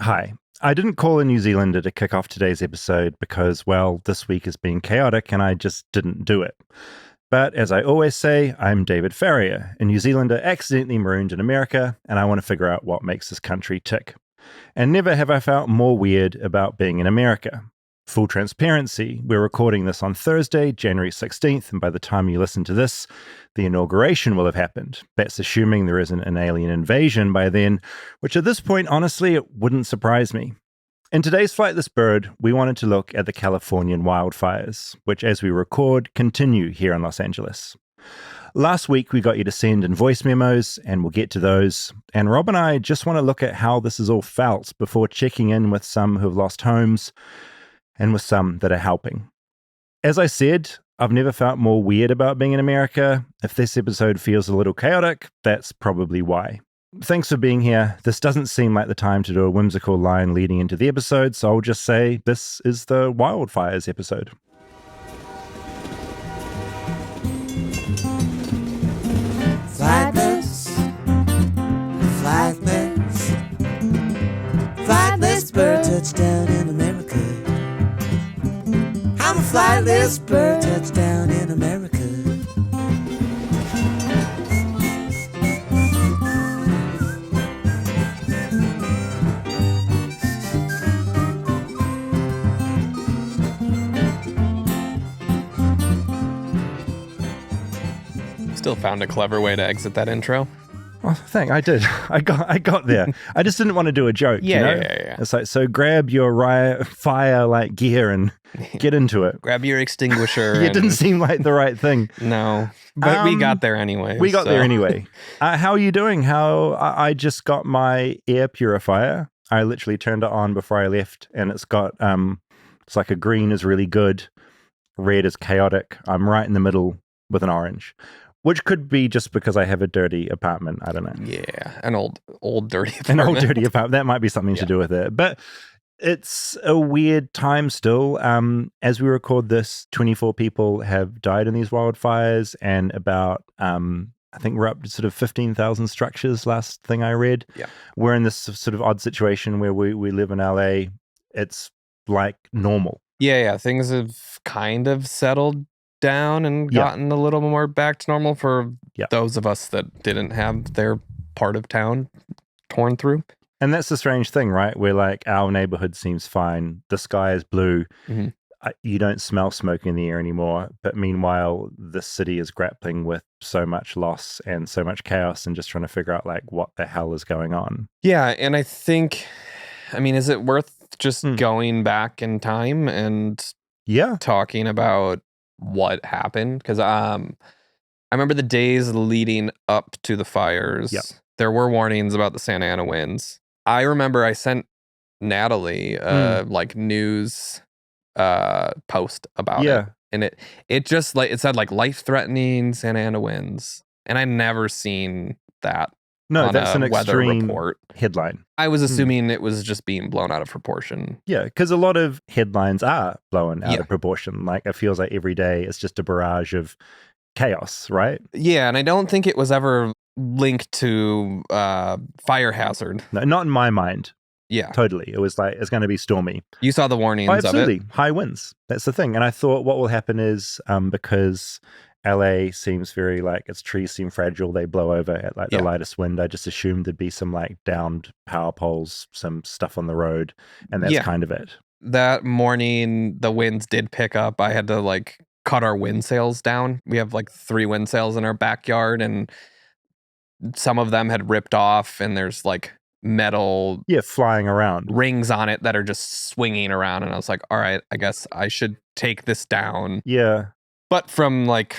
Hi. I didn't call a New Zealander to kick off today's episode because, well, this week has been chaotic and I just didn't do it. But as I always say, I'm David Farrier, a New Zealander accidentally marooned in America, and I want to figure out what makes this country tick. And never have I felt more weird about being in America. Full transparency, we're recording this on Thursday, January 16th, and by the time you listen to this, the inauguration will have happened. That's assuming there isn't an alien invasion by then, which at this point, honestly, it wouldn't surprise me. In today's Flightless Bird, we wanted to look at the Californian wildfires, which, as we record, continue here in Los Angeles. Last week, we got you to send in voice memos, and we'll get to those. And Rob and I just want to look at how this has all felt before checking in with some who've lost homes and with some that are helping. As I said, I've never felt more weird about being in America. If this episode feels a little chaotic, that's probably why. Thanks for being here. This doesn't seem like the time to do a whimsical line leading into the episode, so I'll just say this is the Wildfires episode. Flightless, flightless, flightless bird touchdown in America. I'm a flightless bird touchdown in America. Still found a clever way to exit that intro. Well, I did. I got there. I just didn't want to do a joke. Yeah. It's like, so grab your fire like gear and get into it. Grab your extinguisher. It didn't seem like the right thing. No, but we got there anyway. We got there anyway. How are you doing? I just got my air purifier. I literally turned it on before I left, and it's got it's like a green is really good, red is chaotic. I'm right in the middle with an orange. Which could be just because I have a dirty apartment. I don't know. Yeah, an old dirty apartment. An old dirty apartment. That might be something to do with it. But it's a weird time still. As we record this, 24 people have died in these wildfires, and about, I think we're up to sort of 15,000 structures, last thing I read. Yeah. We're in this sort of odd situation where we live in LA. It's like normal. Yeah. Things have kind of settled down and gotten a little more back to normal for those of us that didn't have their part of town torn through. And that's the strange thing, right? Where like our neighborhood seems fine. The sky is blue. Mm-hmm. You don't smell smoke in the air anymore. But meanwhile, the city is grappling with so much loss and so much chaos and just trying to figure out like what the hell is going on. Yeah. And I think, is it worth just going back in time and talking about what happened? Because I remember the days leading up to the fires. There were warnings about the Santa Ana winds. I remember I sent Natalie like news post about it, and it just like it said like life-threatening Santa Ana winds, and I never seen that. No, that's an extreme report headline. I was assuming it was just being blown out of proportion. Yeah, because a lot of headlines are blown out of proportion. Like, it feels like every day it's just a barrage of chaos, right? Yeah, and I don't think it was ever linked to fire hazard. No, not in my mind. Yeah. Totally. It was like, it's going to be stormy. You saw the warnings of it? Absolutely. High winds. That's the thing. And I thought what will happen is because LA seems very like its trees seem fragile. They blow over at like the lightest wind. I just assumed there'd be some like downed power poles, some stuff on the road, and that's kind of it. That morning, the winds did pick up. I had to like cut our wind sails down. We have like 3 wind sails in our backyard, and some of them had ripped off, and there's like metal flying around rings on it that are just swinging around. And I was like, all right, I guess I should take this down. But from like,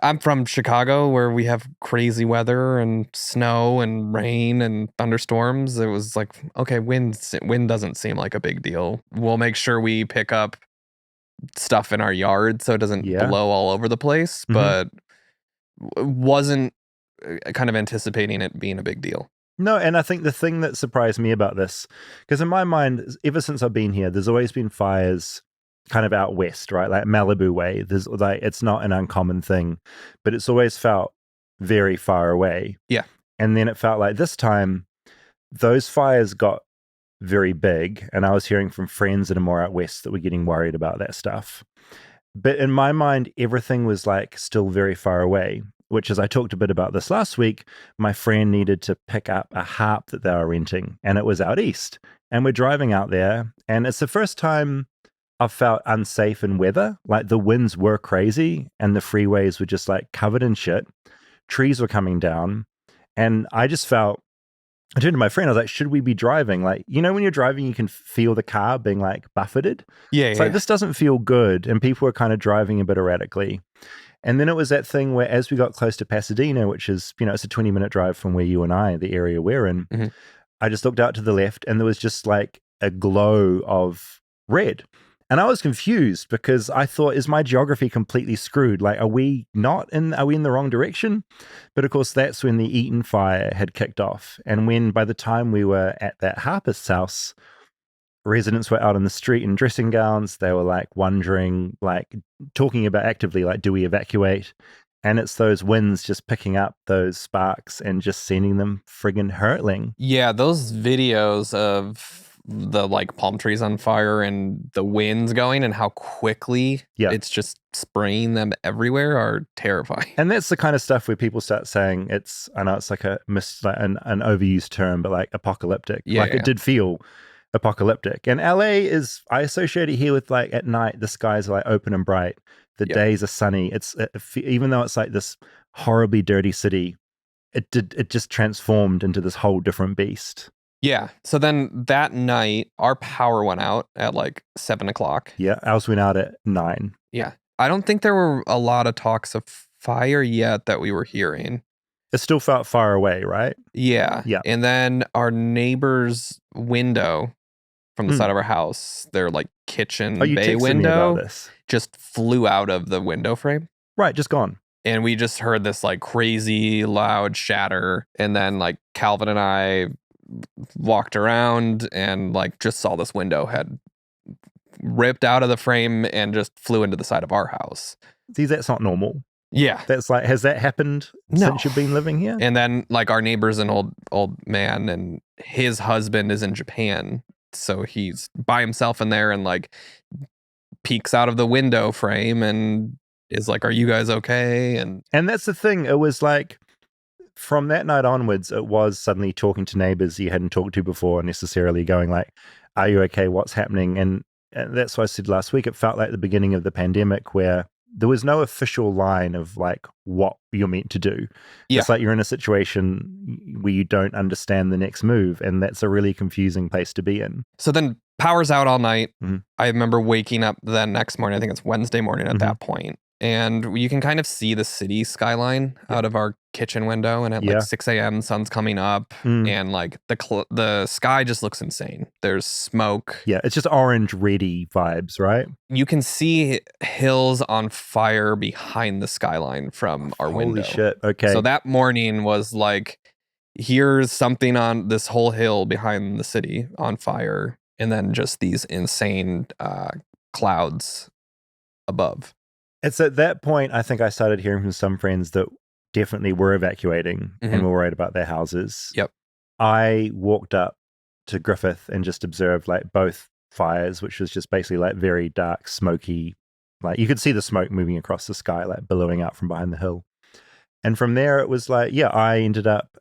I'm from Chicago where we have crazy weather and snow and rain and thunderstorms. It was like, okay, wind doesn't seem like a big deal. We'll make sure we pick up stuff in our yard so it doesn't blow all over the place, but wasn't kind of anticipating it being a big deal. No, and I think the thing that surprised me about this, because in my mind, ever since I've been here, there's always been fires kind of out west, right? Like Malibu way. There's like, it's not an uncommon thing, but it's always felt very far away. Yeah. And then it felt like this time, those fires got very big. And I was hearing from friends that are more out west that were getting worried about that stuff. But in my mind, everything was like still very far away, which, as I talked a bit about this last week, my friend needed to pick up a harp that they were renting, and it was out east. And we're driving out there, and it's the first time I've felt unsafe in weather. Like the winds were crazy, and the freeways were just like covered in shit. Trees were coming down, and I just felt. I turned to my friend. I was like, "Should we be driving? Like, you know, when you're driving, you can feel the car being like buffeted. It's like this doesn't feel good." And people were kind of driving a bit erratically. And then it was that thing where, as we got close to Pasadena, which is, you know, it's a 20-minute drive from where you and I, the area we're in, I just looked out to the left, and there was just like a glow of red. And I was confused because I thought, is my geography completely screwed? Like, are we in the wrong direction? But of course, that's when the Eaton fire had kicked off. And when by the time we were at that harpist's house, residents were out in the street in dressing gowns. They were like wondering, like talking about actively, like, do we evacuate? And it's those winds just picking up those sparks and just sending them friggin' hurtling. Yeah, those videos of the like palm trees on fire and the winds going and how quickly it's just spraying them everywhere are terrifying. And that's the kind of stuff where people start saying I know it's like an overused term, but like apocalyptic. It did feel apocalyptic. And LA I associate it here with like at night, the skies are like open and bright. The days are sunny. Even though it's like this horribly dirty city, it just transformed into this whole different beast. Yeah. So then that night, our power went out at like 7 o'clock. Yeah. Ours went out at 9. Yeah. I don't think there were a lot of talks of fire yet that we were hearing. It still felt far away, right? Yeah. Yeah. And then our neighbor's window from the side of our house, their like kitchen bay window, just flew out of the window frame. Right. Just gone. And we just heard this like crazy loud shatter. And then like Calvin and I walked around and like just saw this window had ripped out of the frame and just flew into the side of our house. See, that's not normal. Yeah. That's like, has that happened since you've been living here? And then like our neighbor's an old man, and his husband is in Japan. So he's by himself in there and like peeks out of the window frame and is like, "Are you guys okay?" And that's the thing. It was like, from that night onwards, it was suddenly talking to neighbors you hadn't talked to before, necessarily going like, "Are you okay? What's happening?" And that's what I said last week. It felt like the beginning of the pandemic, where there was no official line of like what you're meant to do. Yeah. It's like you're in a situation where you don't understand the next move, and that's a really confusing place to be in. So then power's out all night. I remember waking up the next morning, I think it's Wednesday morning at that point, and you can kind of see the city skyline out of our kitchen window, and at like 6 a.m. sun's coming up, and like the sky just looks insane. There's smoke. Yeah, it's just orange reddy vibes, right? You can see hills on fire behind the skyline from our window. Holy shit, okay. So that morning was like, here's something on this whole hill behind the city on fire, and then just these insane clouds above. It's at that point, I think I started hearing from some friends that definitely were evacuating and were worried about their houses. Yep. I walked up to Griffith and just observed like both fires, which was just basically like very dark, smoky, like you could see the smoke moving across the sky, like billowing out from behind the hill. And from there, it was like, I ended up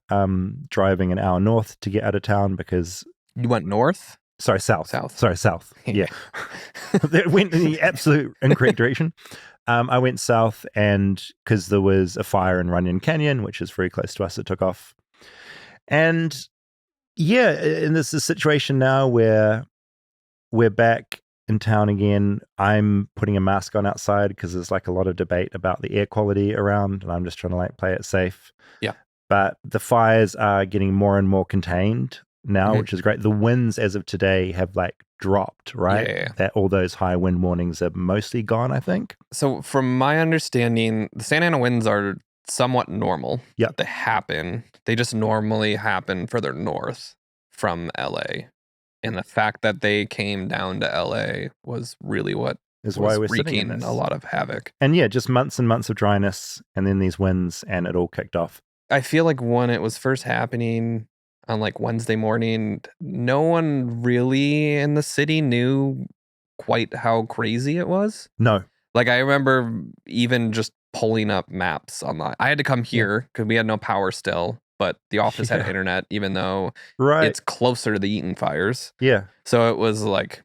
driving an hour north to get out of town because... You went north? Sorry, south. Sorry, south. Yeah. It went in the absolute incorrect direction. I went south, and because there was a fire in Runyon Canyon, which is very close to us, it took off. And and this is a situation now where we're back in town again. I'm putting a mask on outside because there's like a lot of debate about the air quality around, and I'm just trying to like play it safe. Yeah. But the fires are getting more and more contained now, which is great. The winds as of today have like dropped, right? Yeah. That all those high wind warnings are mostly gone, I think. So from my understanding, the Santa Ana winds are somewhat normal. Yeah. They happen. They just normally happen further north from LA. And the fact that they came down to LA was really what is why we're wreaking sitting in a lot of havoc. And just months and months of dryness, and then these winds, and it all kicked off. I feel like when it was first happening, on like Wednesday morning. No one really in the city knew quite how crazy it was. No. Like I remember even just pulling up maps online. I had to come here because we had no power still, but the office had internet, even though it's closer to the Eaton fires. Yeah. So it was like,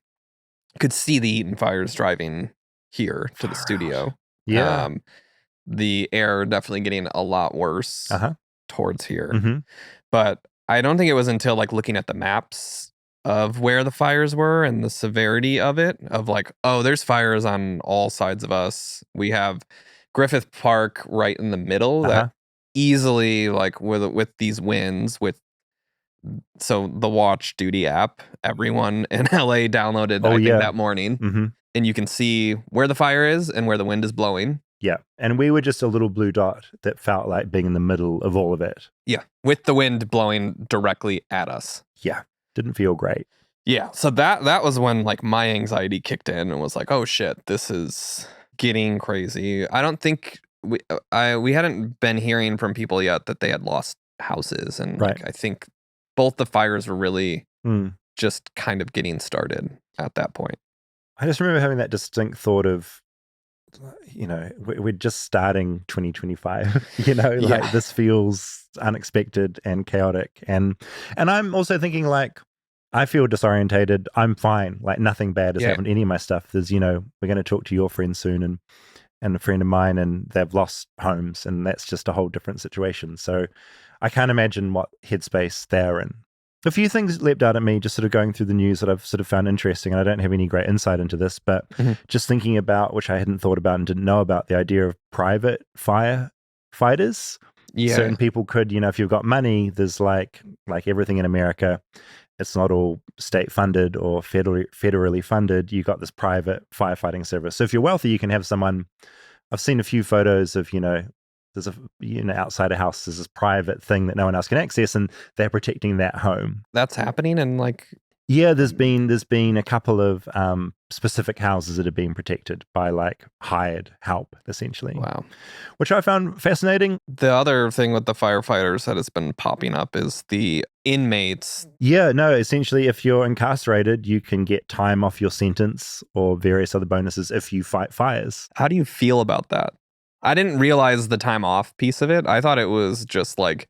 could see the Eaton fires driving here to the studio. Yeah. The air definitely getting a lot worse towards here. Mm-hmm. But I don't think it was until like looking at the maps of where the fires were and the severity of it, of like, oh, there's fires on all sides of us. We have Griffith Park right in the middle that easily, like with these winds, so the Watch Duty app, everyone in LA downloaded, I think that morning. Mm-hmm. And you can see where the fire is and where the wind is blowing. Yeah. And we were just a little blue dot that felt like being in the middle of all of it. Yeah. With the wind blowing directly at us. Yeah. Didn't feel great. Yeah. So that was when like my anxiety kicked in and was like, oh shit, this is getting crazy. I don't think we hadn't been hearing from people yet that they had lost houses. And like, I think both the fires were really just kind of getting started at that point. I just remember having that distinct thought of, you know, we're just starting 2025, you know, like this feels unexpected and chaotic. And I'm also thinking like, I feel disorientated. I'm fine. Like nothing bad has happened to any of my stuff. There's, you know, we're going to talk to your friend soon and a friend of mine, and they've lost homes, and that's just a whole different situation. So I can't imagine what headspace they're in. A few things leapt out at me just sort of going through the news that I've sort of found interesting, and I don't have any great insight into this, but just thinking about, which I hadn't thought about and didn't know about, the idea of private firefighters. Certain people could, you know, if you've got money, there's like everything in America, it's not all state funded or federally funded. You got this private firefighting service. So if you're wealthy, you can have someone. I've seen a few photos of, you know, there's outside a house, there's this private thing that no one else can access, and they're protecting that home. That's happening, and like, yeah, there's been a couple of specific houses that have been protected by like hired help, essentially. Wow, which I found fascinating. The other thing with the firefighters that has been popping up is the inmates. Yeah, no, essentially, if you're incarcerated, you can get time off your sentence or various other bonuses if you fight fires. How do you feel about that? I didn't realize the time off piece of it. I thought it was just like,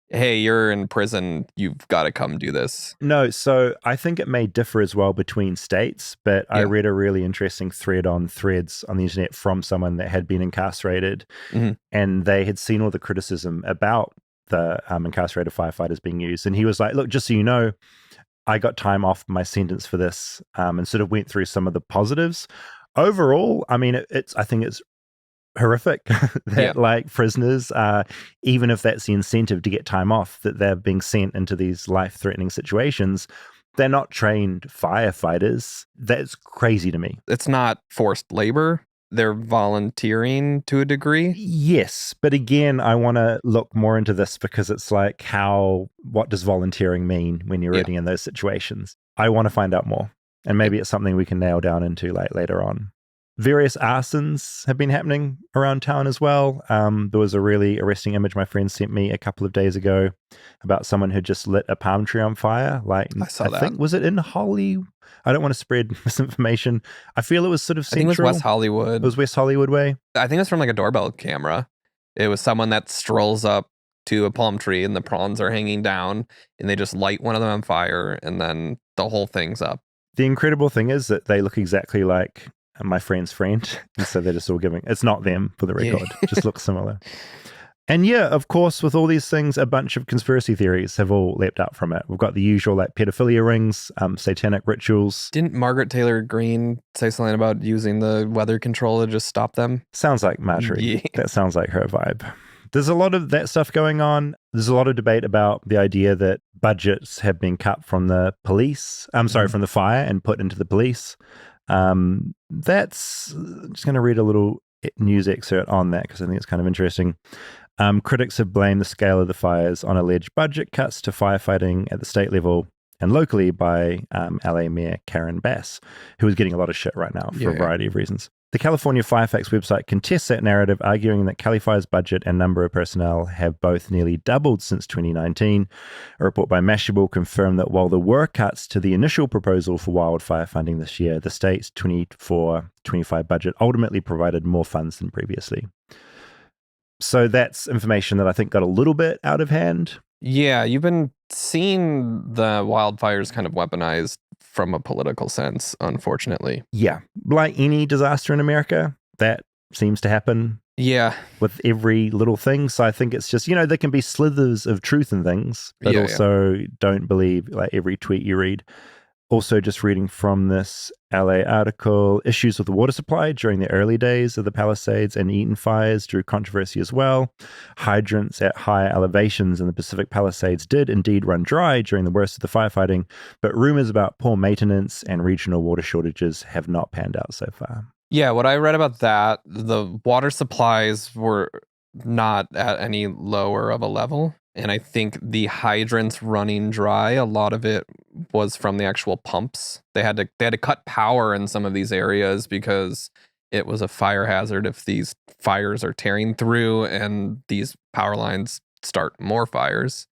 hey, you're in prison, you've got to come do this. No, so I think it may differ as well between states, but I read a really interesting thread on Threads on the internet from someone that had been incarcerated, and they had seen all the criticism about the incarcerated firefighters being used. And he was like, look, just so you know, I got time off my sentence for this, and sort of went through some of the positives. Overall, I mean, I think it's horrific that like prisoners, even if that's the incentive to get time off, that they're being sent into these life-threatening situations. They're not trained firefighters. That's crazy to me. It's not forced labor. They're volunteering to a degree. Yes, but again, I want to look more into this because it's like, what does volunteering mean when you're already in those situations? I want to find out more, and maybe it's something we can nail down into like later on. Various arsons have been happening around town as well. There was a really arresting image my friend sent me a couple of days ago about someone who just lit a palm tree on fire. Like, I saw that. I think, was it in Hollywood? I don't want to spread misinformation. I feel it was sort of central. I think it was West Hollywood. It was West Hollywood way. I think it was from like a doorbell camera. It was someone that strolls up to a palm tree and the prawns are hanging down, and they just light one of them on fire, and then the whole thing's up. The incredible thing is that they look exactly like my friend's friend, and so they're just all giving, it's not them for the record, just looks similar. And yeah, of course, with all these things, a bunch of conspiracy theories have all leapt out from it. We've got the usual like pedophilia rings, satanic rituals. Didn't Margaret Taylor Greene say something about using the weather control to just stop them? Sounds like Marjorie. That sounds like her vibe. There's a lot of that stuff going on. There's a lot of debate about the idea that budgets have been cut from the police, from the fire and put into the police. I'm just going to read a little news excerpt on that because I think it's kind of interesting. Critics have blamed the scale of the fires on alleged budget cuts to firefighting at the state level and locally by LA Mayor Karen Bass, who is getting a lot of shit right now for a variety of reasons. The California Firefox website contests that narrative, arguing that Cali Fire's budget and number of personnel have both nearly doubled since 2019. A report by Mashable confirmed that while there were cuts to the initial proposal for wildfire funding this year, the state's 24-25 budget ultimately provided more funds than previously. So that's information that I think got a little bit out of hand. Yeah, you've been seeing the wildfires kind of weaponized from a political sense, unfortunately. Yeah, like any disaster in America, that seems to happen. Yeah. With every little thing. So I think it's just, there can be slithers of truth in things, but also don't believe like every tweet you read. Also, just reading from this LA article, issues with the water supply during the early days of the Palisades and Eaton fires drew controversy as well. Hydrants at higher elevations in the Pacific Palisades did indeed run dry during the worst of the firefighting, but rumors about poor maintenance and regional water shortages have not panned out so far. Yeah, what I read about that, the water supplies were not at any lower of a level. And I think the hydrants running dry, a lot of it was from the actual pumps. They had to cut power in some of these areas because it was a fire hazard if these fires are tearing through and these power lines start more fires.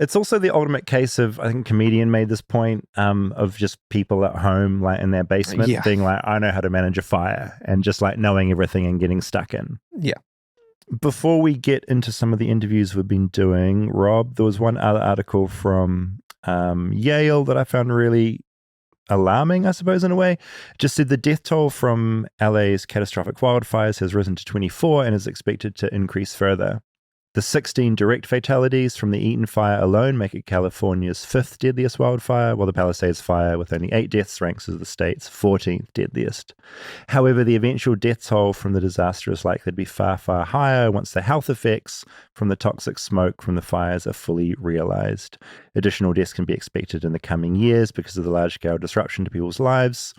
It's also the ultimate case of, I think a comedian made this point, of just people at home, like in their basement, being like, I know how to manage a fire, and just like knowing everything and getting stuck in. Yeah. Before we get into some of the interviews we've been doing, Rob, there was one other article from Yale that I found really alarming, I suppose, in a way. It just said the death toll from LA's catastrophic wildfires has risen to 24 and is expected to increase further. The 16 direct fatalities from the Eaton fire alone make it California's 5th deadliest wildfire, while the Palisades fire, with only 8 deaths, ranks as the state's 14th deadliest. However, the eventual death toll from the disaster is likely to be far, far higher once the health effects from the toxic smoke from the fires are fully realized. Additional deaths can be expected in the coming years because of the large-scale disruption to people's lives,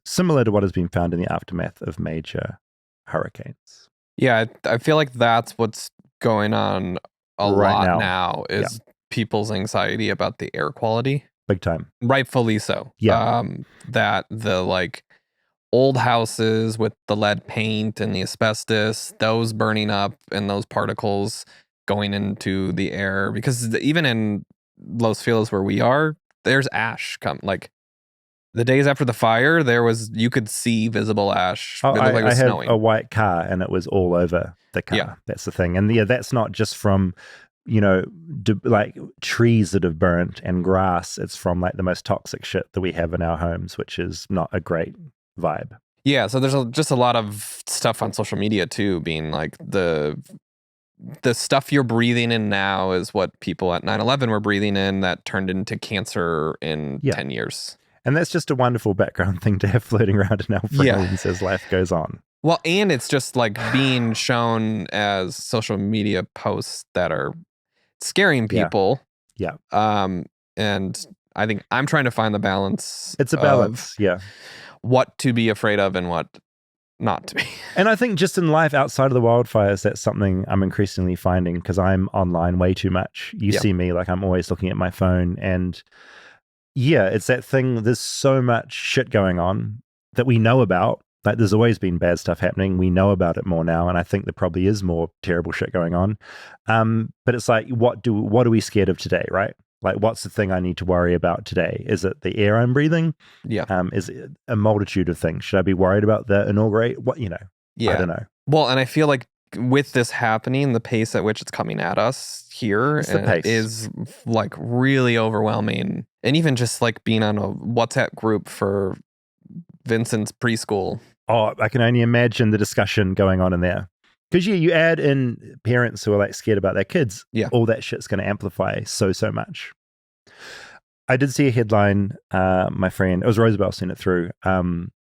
similar to what has been found in the aftermath of major hurricanes. Yeah, I feel like that's what's going on a lot now is people's anxiety about the air quality. Big time. Rightfully so. Yeah. That the like old houses with the lead paint and the asbestos, those burning up and those particles going into the air. Because even in Los Feliz where we are, there's ash like the days after the fire, you could see visible ash. Oh, it looked like it was I have snowing. a white car and it was all over the car. Yeah. That's the thing. And that's not just from, like trees that have burnt and grass. It's from like the most toxic shit that we have in our homes, which is not a great vibe. Yeah. So there's just a lot of stuff on social media too, being like the stuff you're breathing in now is what people at 9/11 were breathing in that turned into cancer in 10 years. And that's just a wonderful background thing to have floating around in our brains as life goes on. Well, and it's just like being shown as social media posts that are scaring people. Yeah. And I think I'm trying to find the balance. It's a balance. Yeah. What to be afraid of and what not to be. And I think just in life outside of the wildfires, that's something I'm increasingly finding because I'm online way too much. You see me, like I'm always looking at my phone and it's that thing. There's so much shit going on that we know about. Like there's always been bad stuff happening. We know about it more now. And I think there probably is more terrible shit going on. But it's like, what are we scared of today, right? Like, what's the thing I need to worry about today? Is it the air I'm breathing? Yeah. Is it a multitude of things? Should I be worried about the inaugurate? What, Yeah. I don't know. Well, and I feel like with this happening, the pace at which it's coming at us here is like really overwhelming. And even just like being on a WhatsApp group for Vincent's preschool. Oh, I can only imagine the discussion going on in there. Because you add in parents who are like scared about their kids. Yeah. All that shit's going to amplify so much. I did see a headline, my friend, it was Rosabelle sent it through,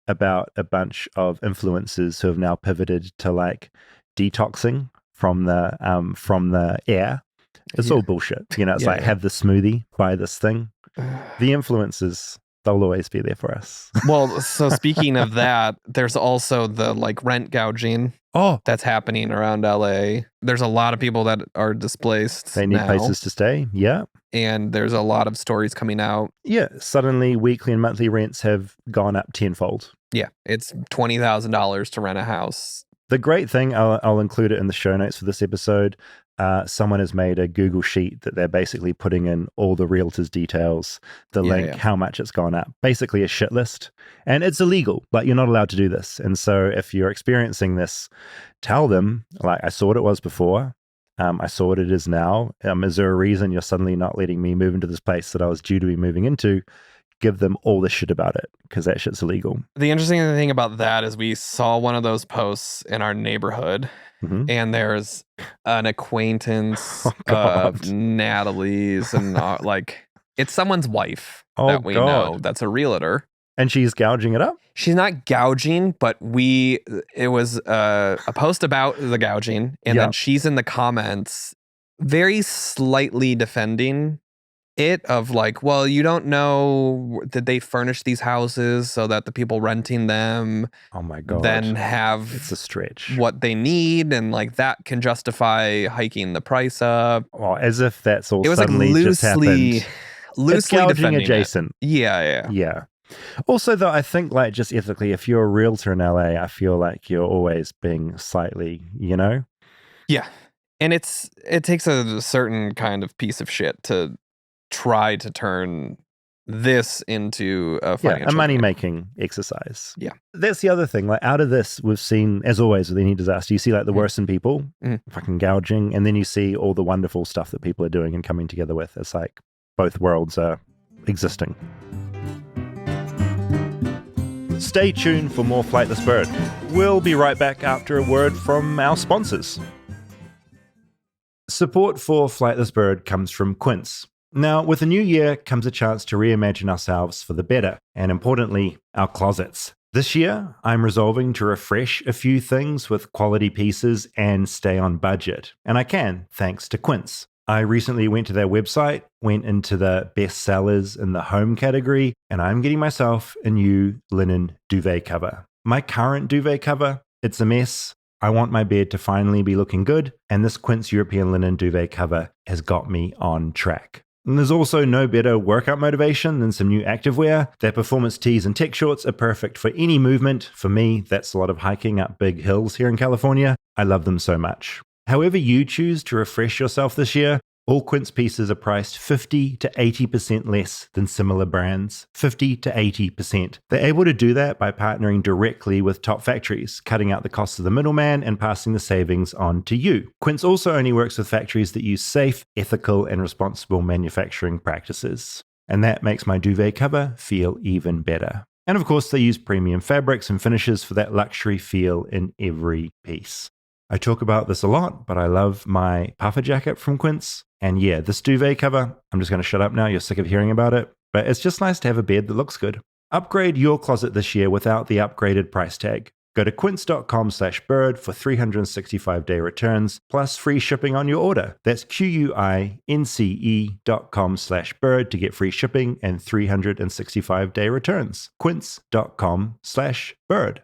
about a bunch of influencers who have now pivoted to like detoxing from the air. It's all bullshit. It's like have the smoothie, buy this thing. The influencers, they'll always be there for us. Well, so speaking of that, there's also the like rent gouging that's happening around LA. There's a lot of people that are displaced. They need places to stay. Yeah. And there's a lot of stories coming out. Yeah. Suddenly weekly and monthly rents have gone up tenfold. Yeah, it's $20,000 to rent a house. The great thing, I'll include it in the show notes for this episode. Someone has made a Google sheet that they're basically putting in all the realtors' details, the link, how much it's gone up, basically a shit list. And it's illegal. Like, you're not allowed to do this. And so if you're experiencing this, tell them, like, I saw what it was before. I saw what it is now. Is there a reason you're suddenly not letting me move into this place that I was due to be moving into? Give them all the shit about it, because that shit's illegal. The interesting thing about that is we saw one of those posts in our neighborhood, and there's an acquaintance of Natalie's, and it's someone's wife that we know that's a realtor. And she's gouging it up? She's not gouging, but it was a post about the gouging, and then she's in the comments very slightly defending it, of like, well, you don't know, did they furnish these houses so that the people renting them then have it's a stretch what they need, and like that can justify hiking the price up. Well, as if that's all it was suddenly like just happened. Loosely gouging adjacent. Yeah. Also, though, I think, like, just ethically, if you're a realtor in LA, I feel like you're always being slightly, Yeah. And it takes a certain kind of piece of shit to try to turn this into a financial a money-making exercise. Yeah. That's the other thing. Like, out of this, we've seen, as always with any disaster, you see like the worst in people, fucking gouging, and then you see all the wonderful stuff that people are doing and coming together with. It's like both worlds are existing. Stay tuned for more Flightless Bird. We'll be right back after a word from our sponsors. Support for Flightless Bird comes from Quince. Now, with a new year comes a chance to reimagine ourselves for the better, and importantly, our closets. This year, I'm resolving to refresh a few things with quality pieces and stay on budget. And I can, thanks to Quince. I recently went to their website, went into the best sellers in the home category, and I'm getting myself a new linen duvet cover. My current duvet cover, it's a mess. I want my bed to finally be looking good, and this Quince European linen duvet cover has got me on track. And there's also no better workout motivation than some new activewear. Their performance tees and tech shorts are perfect for any movement. For me, that's a lot of hiking up big hills here in California. I love them so much. However you choose to refresh yourself this year, all Quince pieces are priced 50 to 80% less than similar brands. 50 to 80%. They're able to do that by partnering directly with top factories, cutting out the cost of the middleman and passing the savings on to you. Quince also only works with factories that use safe, ethical, and responsible manufacturing practices. And that makes my duvet cover feel even better. And of course, they use premium fabrics and finishes for that luxury feel in every piece. I talk about this a lot, but I love my puffer jacket from Quince. And yeah, this duvet cover, I'm just going to shut up now. You're sick of hearing about it. But it's just nice to have a bed that looks good. Upgrade your closet this year without the upgraded price tag. Go to quince.com/bird for 365-day returns, plus free shipping on your order. That's QUINCE.com/bird to get free shipping and 365-day returns. Quince.com/bird.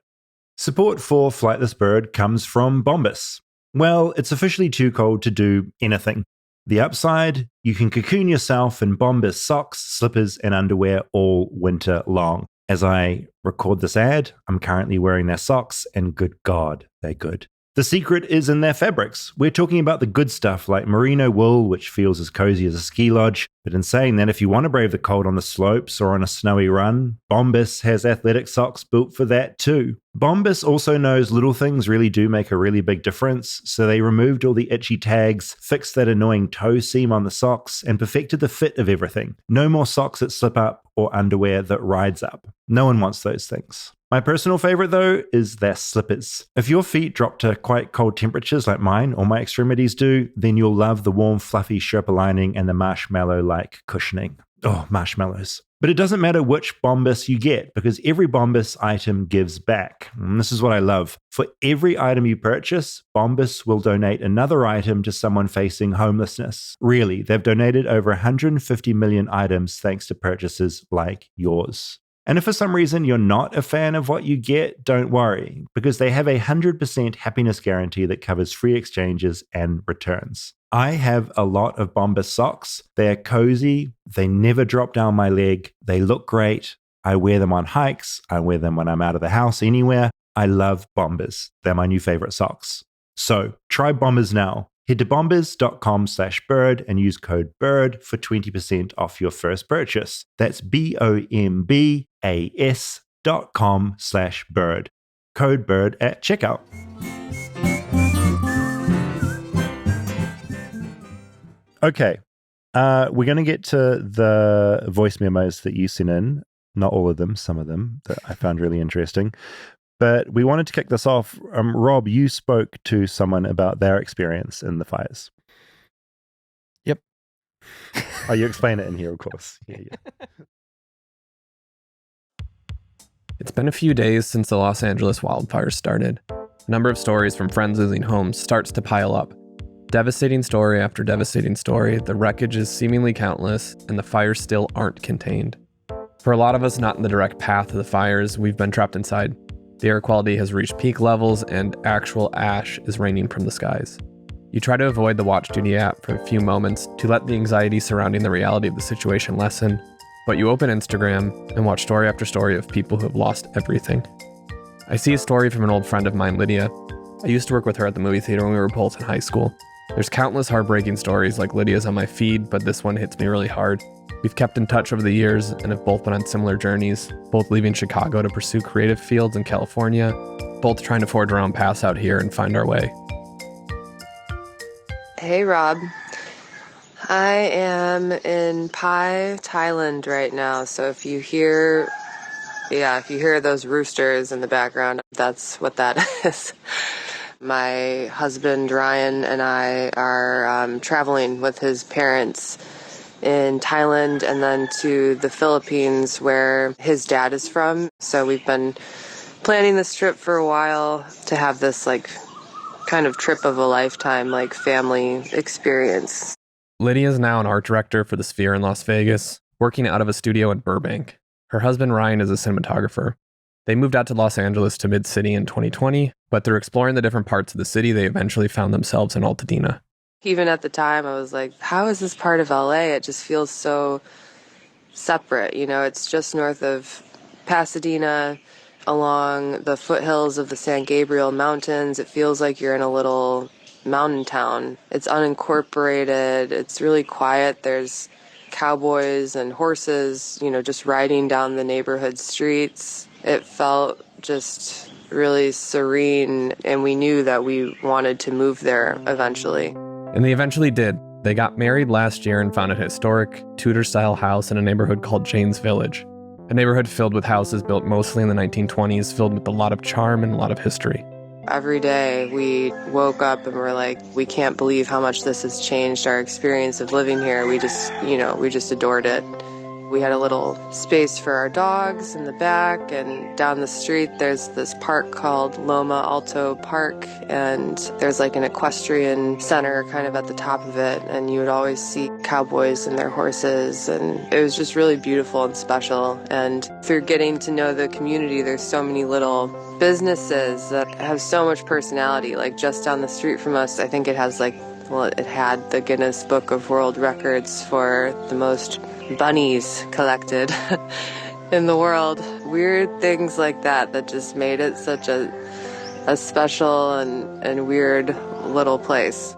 Support for Flightless Bird comes from Bombas. Well, it's officially too cold to do anything. The upside, you can cocoon yourself in Bombas socks, slippers, and underwear all winter long. As I record this ad, I'm currently wearing their socks, and good God, they're good. The secret is in their fabrics. We're talking about the good stuff like merino wool, which feels as cozy as a ski lodge. But in saying that, if you want to brave the cold on the slopes or on a snowy run, Bombas has athletic socks built for that too. Bombas also knows little things really do make a really big difference, so they removed all the itchy tags, fixed that annoying toe seam on the socks, and perfected the fit of everything. No more socks that slip up or underwear that rides up. No one wants those things. My personal favorite, though, is their slippers. If your feet drop to quite cold temperatures like mine or my extremities do, then you'll love the warm, fluffy Sherpa lining and the marshmallow-like cushioning. Oh, marshmallows. But it doesn't matter which Bombas you get, because every Bombas item gives back. And this is what I love. For every item you purchase, Bombas will donate another item to someone facing homelessness. Really, they've donated over 150 million items thanks to purchases like yours. And if for some reason you're not a fan of what you get, don't worry, because they have a 100% happiness guarantee that covers free exchanges and returns. I have a lot of Bombas socks. They're cozy, they never drop down my leg, they look great, I wear them on hikes. I wear them when I'm out of the house anywhere. I love Bombers. They're my new favorite socks. So try Bombers now. Head to bombers.com/bird and use code BIRD for 20% off your first purchase. That's BOMBAS.com/bird. Code BIRD at checkout. Okay. We're going to get to the voice memos that you sent in. Not all of them, some of them that I found really interesting. But we wanted to kick this off. Rob, you spoke to someone about their experience in the fires. Yep. Oh, you explain it in here, of course. Yeah. It's been a few days since the Los Angeles wildfires started. A number of stories from friends losing homes starts to pile up. Devastating story after devastating story, the wreckage is seemingly countless, and the fires still aren't contained. For a lot of us not in the direct path of the fires, we've been trapped inside. The air quality has reached peak levels, and actual ash is raining from the skies. You try to avoid the Watch Duty app for a few moments to let the anxiety surrounding the reality of the situation lessen, but you open Instagram and watch story after story of people who have lost everything. I see a story from an old friend of mine, Lydia. I used to work with her at the movie theater when we were both in high school. There's countless heartbreaking stories like Lydia's on my feed, but this one hits me really hard. We've kept in touch over the years and have both been on similar journeys, both leaving Chicago to pursue creative fields in California, both trying to forge our own paths out here and find our way. Hey, Rob. I am in Pai, Thailand right now, so if you hear those roosters in the background, that's what that is. My husband, Ryan, and I are traveling with his parents in Thailand and then to the Philippines where his dad is from. So we've been planning this trip for a while to have this kind of trip of a lifetime, family experience. Lydia is now an art director for the Sphere in Las Vegas, working out of a studio in Burbank. Her husband Ryan is a cinematographer. They moved out to Los Angeles to Mid-City in 2020, but through exploring the different parts of the city, they eventually found themselves in Altadena. Even at the time, I was like, how is this part of LA? It just feels so separate. It's just north of Pasadena, along the foothills of the San Gabriel Mountains. It feels like you're in a little mountain town. It's unincorporated. It's really quiet. There's cowboys and horses, just riding down the neighborhood streets. It felt just really serene, and we knew that we wanted to move there eventually. And they eventually did. They got married last year and found a historic Tudor-style house in a neighborhood called Jane's Village. A neighborhood filled with houses built mostly in the 1920s, filled with a lot of charm and a lot of history. Every day we woke up and we're like, we can't believe how much this has changed our experience of living here. We just adored it. We had a little space for our dogs in the back, and down the street there's this park called Loma Alto Park, and there's an equestrian center kind of at the top of it, and you would always see cowboys and their horses, and it was just really beautiful and special. And through getting to know the community, there's so many little businesses that have so much personality. Just down the street from us, I think it has it had the Guinness Book of World Records for the most bunnies collected in the world. Weird things like that just made it such a special and weird little place.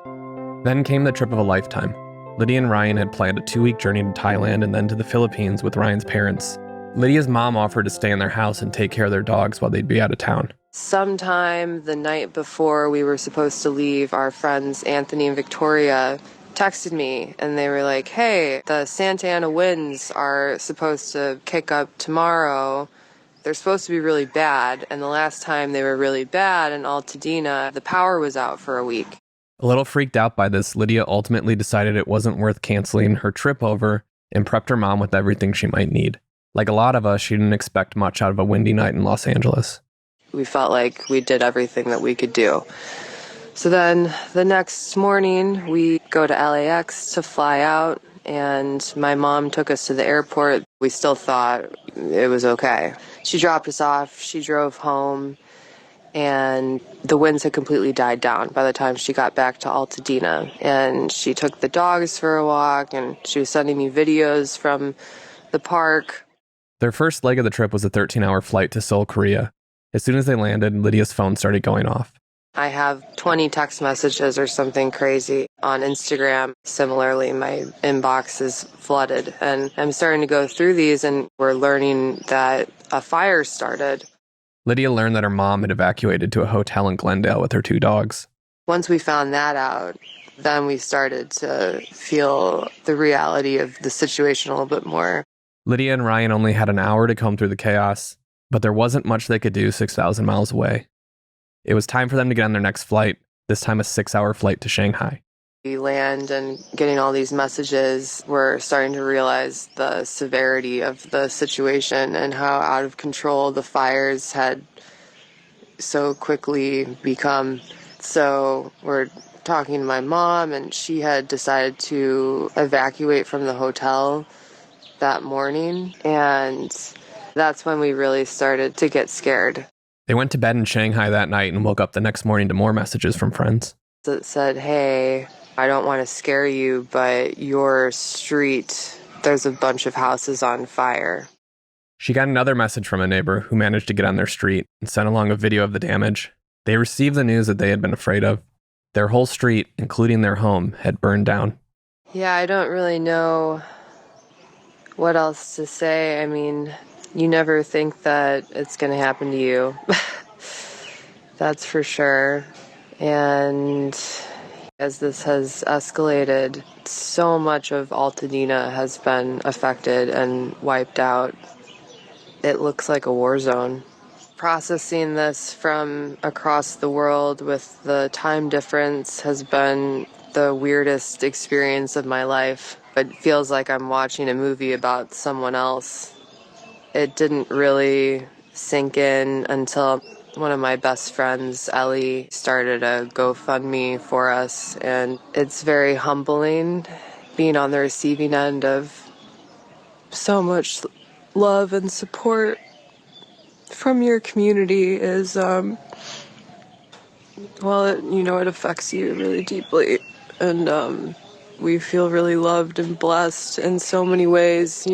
Then came the trip of a lifetime. Lydia and Ryan had planned a 2-week journey to Thailand and then to the Philippines with Ryan's parents. Lydia's mom offered to stay in their house and take care of their dogs while they'd be out of town. Sometime the night before we were supposed to leave, our friends Anthony and Victoria texted me, and they were like, hey, the Santa Ana winds are supposed to kick up tomorrow. They're supposed to be really bad, and the last time they were really bad in Altadena, the power was out for a week. A little freaked out by this, Lydia ultimately decided it wasn't worth canceling her trip over and prepped her mom with everything she might need. Like a lot of us, she didn't expect much out of a windy night in Los Angeles. We felt like we did everything that we could do. So then the next morning, we go to LAX to fly out, and my mom took us to the airport. We still thought it was okay. She dropped us off, she drove home, and the winds had completely died down by the time she got back to Altadena. And she took the dogs for a walk, and she was sending me videos from the park. Their first leg of the trip was a 13-hour flight to Seoul, Korea. As soon as they landed, Lydia's phone started going off. I have 20 text messages or something crazy on Instagram. Similarly, my inbox is flooded, and I'm starting to go through these, and we're learning that a fire started. Lydia learned that her mom had evacuated to a hotel in Glendale with her 2 dogs. Once we found that out, then we started to feel the reality of the situation a little bit more. Lydia and Ryan only had an hour to comb through the chaos, but there wasn't much they could do 6,000 miles away. It was time for them to get on their next flight, this time a 6-hour flight to Shanghai. We land and getting all these messages, we're starting to realize the severity of the situation and how out of control the fires had so quickly become. So we're talking to my mom, and she had decided to evacuate from the hotel that morning, and that's when we really started to get scared. They went to bed in Shanghai that night and woke up the next morning to more messages from friends. It said, "Hey, I don't want to scare you, but your street, there's a bunch of houses on fire." She got another message from a neighbor who managed to get on their street and sent along a video of the damage. They received the news that they had been afraid of. Their whole street, including their home, had burned down. Yeah, I don't really know what else to say. I mean, you never think that it's going to happen to you. That's for sure. And as this has escalated, so much of Altadena has been affected and wiped out. It looks like a war zone. Processing this from across the world with the time difference has been the weirdest experience of my life. It feels like I'm watching a movie about someone else. It didn't really sink in until one of my best friends, Ellie, started a GoFundMe for us, and it's very humbling being on the receiving end of so much love and support from your community is, it affects you really deeply, and we feel really loved and blessed in so many ways.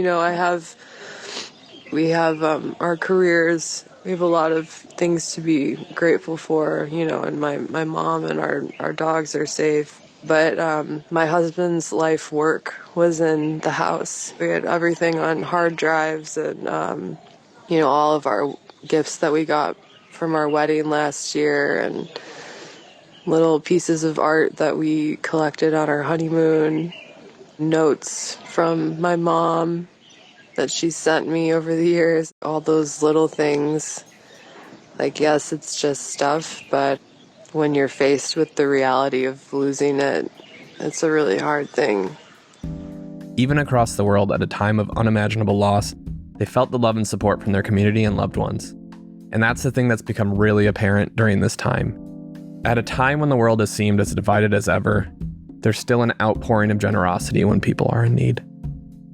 We have our careers. We have a lot of things to be grateful for, and my mom and our dogs are safe. But my husband's life work was in the house. We had everything on hard drives, and, all of our gifts that we got from our wedding last year, and little pieces of art that we collected on our honeymoon, notes from my mom that she sent me over the years, all those little things. Like, yes, it's just stuff, but when you're faced with the reality of losing it, it's a really hard thing. Even across the world at a time of unimaginable loss, they felt the love and support from their community and loved ones. And that's the thing that's become really apparent during this time. At a time when the world has seemed as divided as ever, there's still an outpouring of generosity when people are in need.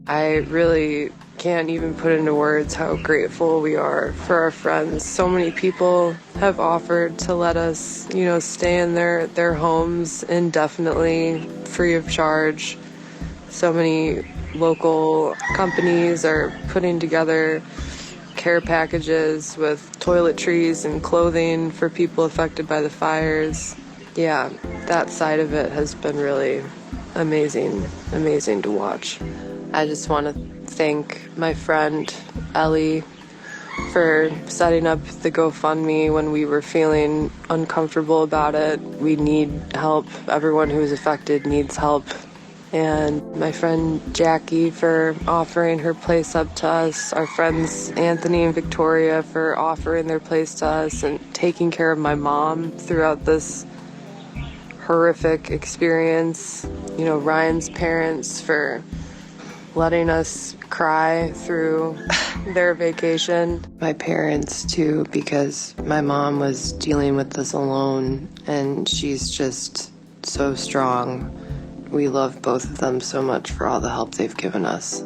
I really can't even put into words how grateful we are for our friends. So many people have offered to let us, stay in their homes indefinitely, free of charge. So many local companies are putting together care packages with toiletries and clothing for people affected by the fires. Yeah, that side of it has been really amazing to watch. I just want to thank my friend Ellie for setting up the GoFundMe when we were feeling uncomfortable about it. We need help. Everyone who's affected needs help. And my friend Jackie for offering her place up to us. Our friends Anthony and Victoria for offering their place to us and taking care of my mom throughout this horrific experience. Ryan's parents for letting us cry through their vacation. My parents too, because my mom was dealing with this alone, and she's just so strong. We love both of them so much for all the help they've given us.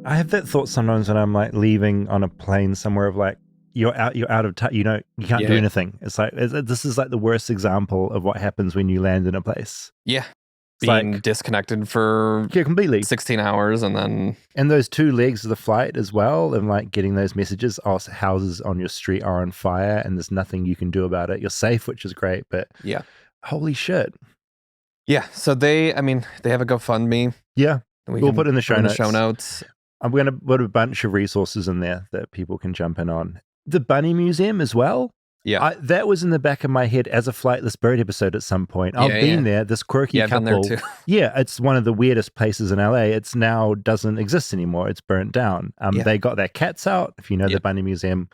I have that thought sometimes when I'm like leaving on a plane somewhere of like, you're out of touch, you can't do anything. It's like, this is like the worst example of what happens when you land in a place. Yeah. being disconnected for completely 16 hours and those 2 legs of the flight as well, and like getting those messages, houses on your street are on fire and there's nothing you can do about it. You're safe, which is great, but yeah, holy shit. Yeah, so they have a GoFundMe. Yeah, we'll put in the show notes. I'm going to put a bunch of resources in there that people can jump in on. The Bunny Museum as well. Yeah, that was in the back of my head as a Flightless Bird episode at some point. I've been there. This quirky couple. I've been there too. Yeah, it's one of the weirdest places in LA. It's now doesn't exist anymore. It's burnt down. They got their cats out. If you know the Bunny Museum,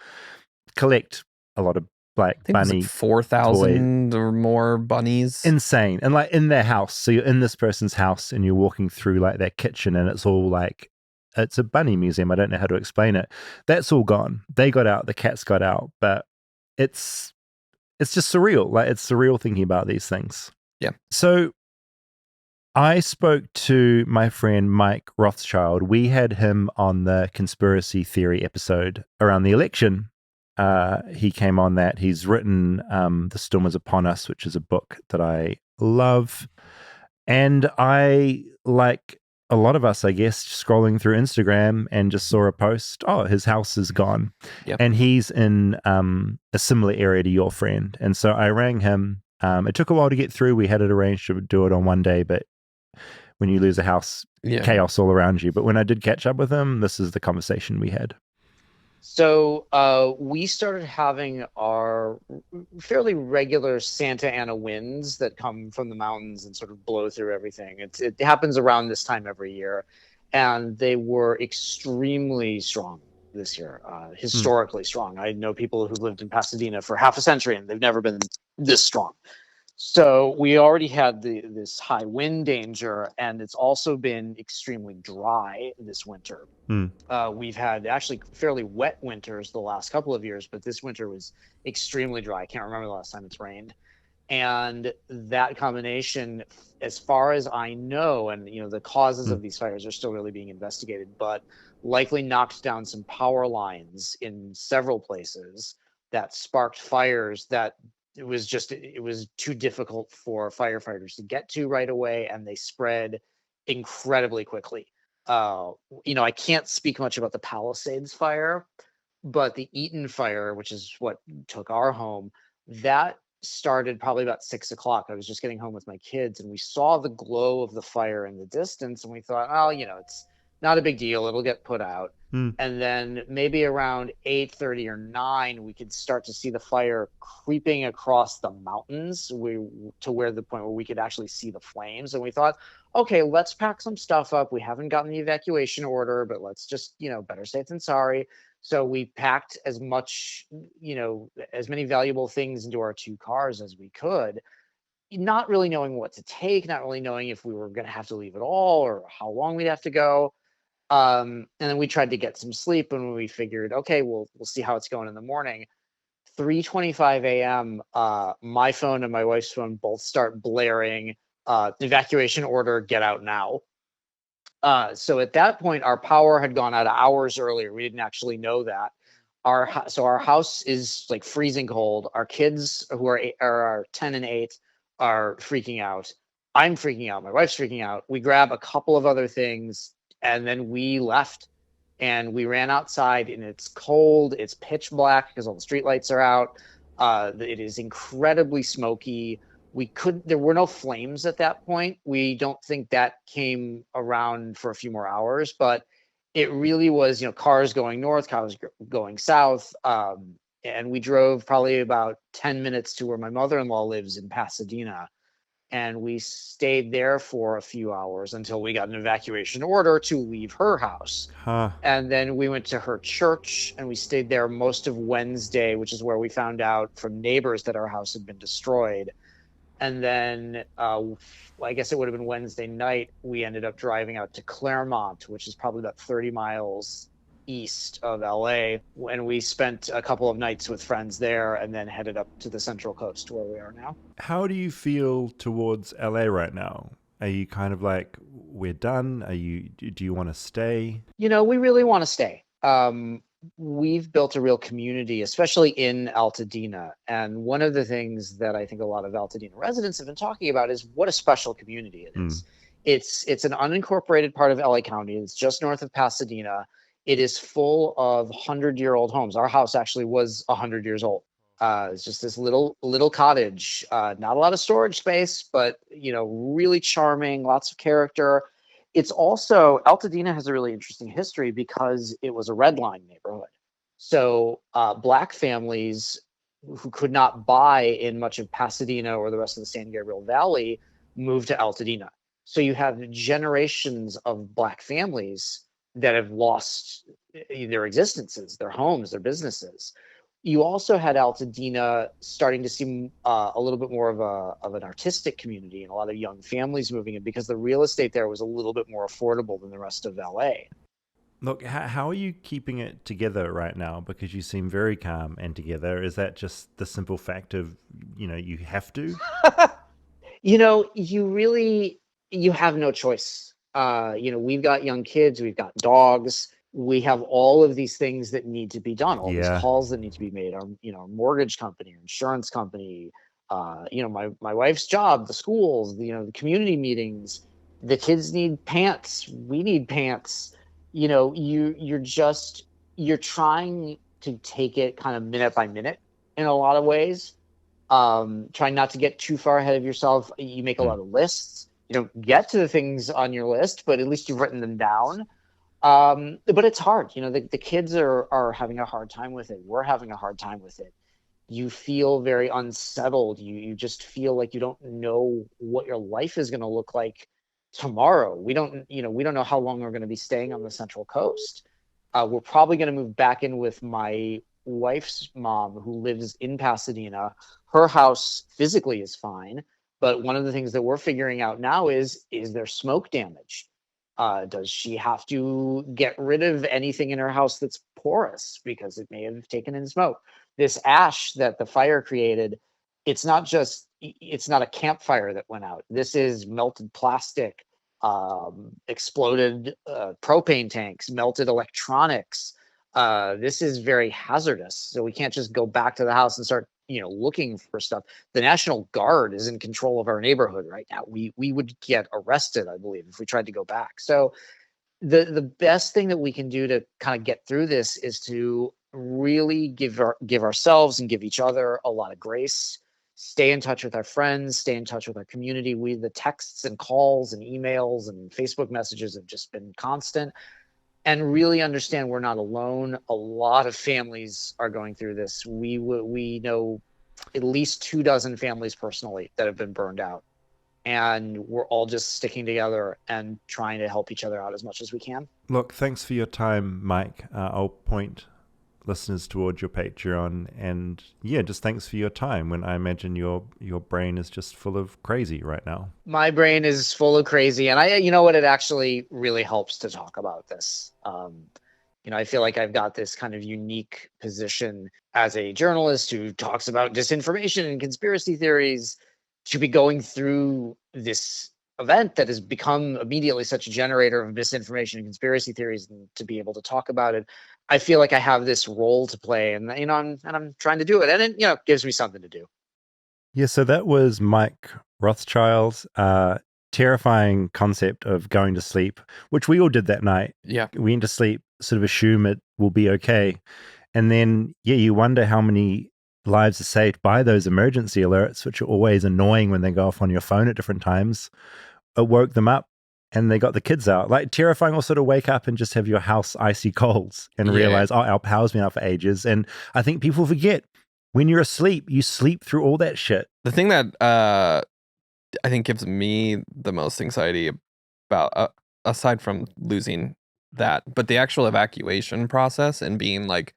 collect a lot of like bunny, like 4,000 or more bunnies. Insane. And like in their house. So you're in this person's house and you're walking through like their kitchen and it's all like, it's a bunny museum. I don't know how to explain it. That's all gone. They got out. The cats got out. But it's just surreal. Like it's surreal thinking about these things. Yeah. So I spoke to my friend Mike Rothschild. We had him on the conspiracy theory episode around the election. He came on that. He's written The Storm Is Upon Us, which is a book that I love. And I, like a lot of us, I guess, scrolling through Instagram and just saw a post, his house is gone. Yep. And he's in a similar area to your friend. And so I rang him. It took a while to get through. We had it arranged to do it on one day, but when you lose a house, chaos all around you. But when I did catch up with him, this is the conversation we had. So we started having our fairly regular Santa Ana winds that come from the mountains and sort of blow through everything. It happens around this time every year, and they were extremely strong this year, historically strong. I know people who've lived in Pasadena for half a century, and they've never been this strong. So we already had this high wind danger, and it's also been extremely dry this winter. We've had actually fairly wet winters the last couple of years, but this winter was extremely dry. I can't remember the last time it's rained. And that combination, as far as I know, and the causes of these fires are still really being investigated, but likely knocked down some power lines in several places that sparked fires that it was too difficult for firefighters to get to right away, and they spread incredibly quickly. I can't speak much about the Palisades fire, but the Eaton fire, which is what took our home, that started probably about 6 o'clock. I was just getting home with my kids, and we saw the glow of the fire in the distance, and we thought, it's not a big deal. It'll get put out. And then maybe around 8:30 or 9, we could start to see the fire creeping across the mountains to where the point where we could actually see the flames. And we thought, okay, let's pack some stuff up. We haven't gotten the evacuation order, but let's just, better safe than sorry. So we packed as much, as many valuable things into our 2 cars as we could, not really knowing what to take, not really knowing if we were going to have to leave at all or how long we'd have to go. And then we tried to get some sleep, and we figured, okay, we'll see how it's going in the morning. 3:25 a.m., my phone and my wife's phone both start blaring, evacuation order, get out now. So at that point, our power had gone out hours earlier. We didn't actually know that. Our house is like freezing cold. Our kids, who are 10 and 8, are freaking out. I'm freaking out. My wife's freaking out. We grab a couple of other things, and then we left, and we ran outside, and it's cold. It's pitch black because all the streetlights are out. It is incredibly smoky. There were no flames at that point. We don't think that came around for a few more hours, but it really was, cars going north, cars going south. And we drove probably about 10 minutes to where my mother-in-law lives in Pasadena. And we stayed there for a few hours until we got an evacuation order to leave her house. And then we went to her church, and we stayed there most of Wednesday, which is where we found out from neighbors that our house had been destroyed. And then I guess it would have been Wednesday night, we ended up driving out to Claremont, which is probably about 30 miles east of LA, and we spent a couple of nights with friends there and then headed up to the Central Coast where we are now. How do you feel towards LA right now? Are you kind of like, we're done? Do you want to stay? We really want to stay. we've built a real community, especially in Altadena. And one of the things that I think a lot of Altadena residents have been talking about is what a special community it is. It's an unincorporated part of LA County. It's just north of Pasadena. It is full of 100-year-old homes. Our house actually was 100 years old. It's just this little cottage, not a lot of storage space, but really charming, lots of character. It's also, Altadena has a really interesting history because it was a red line neighborhood. So Black families who could not buy in much of Pasadena or the rest of the San Gabriel Valley moved to Altadena. So you have generations of Black families that have lost their existences, their homes, their businesses. You also had Altadena starting to see a little bit more of an artistic community and a lot of young families moving in because the real estate there was a little bit more affordable than the rest of LA. Look, how are you keeping it together right now? Because you seem very calm and together. Is that just the simple fact of, you have to? You have no choice. We've got young kids, we've got dogs. We have all of these things that need to be done, all these calls that need to be made. Our mortgage company, our insurance company, my wife's job, the schools, the community meetings. The kids need pants. We need pants. You're trying to take it kind of minute by minute in a lot of ways. Trying not to get too far ahead of yourself. You make a lot of lists. You don't get to the things on your list, but at least you've written them down. But it's hard. The kids are having a hard time with it. We're having a hard time with it. You feel very unsettled. You just feel like you don't know what your life is going to look like tomorrow. We don't know how long we're going to be staying on the Central Coast. We're probably going to move back in with my wife's mom, who lives in Pasadena. Her house physically is fine, but one of the things that we're figuring out now is there smoke damage? Does she have to get rid of anything in her house that's porous because it may have taken in smoke? This ash that the fire created, it's not a campfire that went out. This is melted plastic, exploded propane tanks, melted electronics. This is very hazardous. So we can't just go back to the house and start looking for stuff. The National Guard is in control of our neighborhood right now. We would get arrested, I believe, if we tried to go back. So the best thing that we can do to kind of get through this is to really give ourselves and give each other a lot of grace. Stay in touch with our friends, stay in touch with our community. The texts and calls and emails and Facebook messages have just been constant. And really understand we're not alone. A lot of families are going through this. We know at least 24 families personally that have been burned out. And we're all just sticking together and trying to help each other out as much as we can. Look, thanks for your time, Mike. I'll point listeners towards your Patreon. And just thanks for your time when I imagine your brain is just full of crazy right now. My brain is full of crazy. And it actually really helps to talk about this. I feel like I've got this kind of unique position as a journalist who talks about disinformation and conspiracy theories to be going through this event that has become immediately such a generator of misinformation and conspiracy theories, and to be able to talk about it. I feel like I have this role to play, and I'm trying to do it, and it gives me something to do. Yeah, so that was Mike Rothschild's terrifying concept of going to sleep, which we all did that night. Yeah, we went to sleep, sort of assume it will be okay, and then you wonder how many lives are saved by those emergency alerts, which are always annoying when they go off on your phone at different times. It woke them up. And they got the kids out. Like, terrifying also to wake up and just have your house icy cold and realize, our power's been out for ages. And I think people forget, when you're asleep, you sleep through all that shit. The thing that I think gives me the most anxiety about, aside from losing that, but the actual evacuation process and being like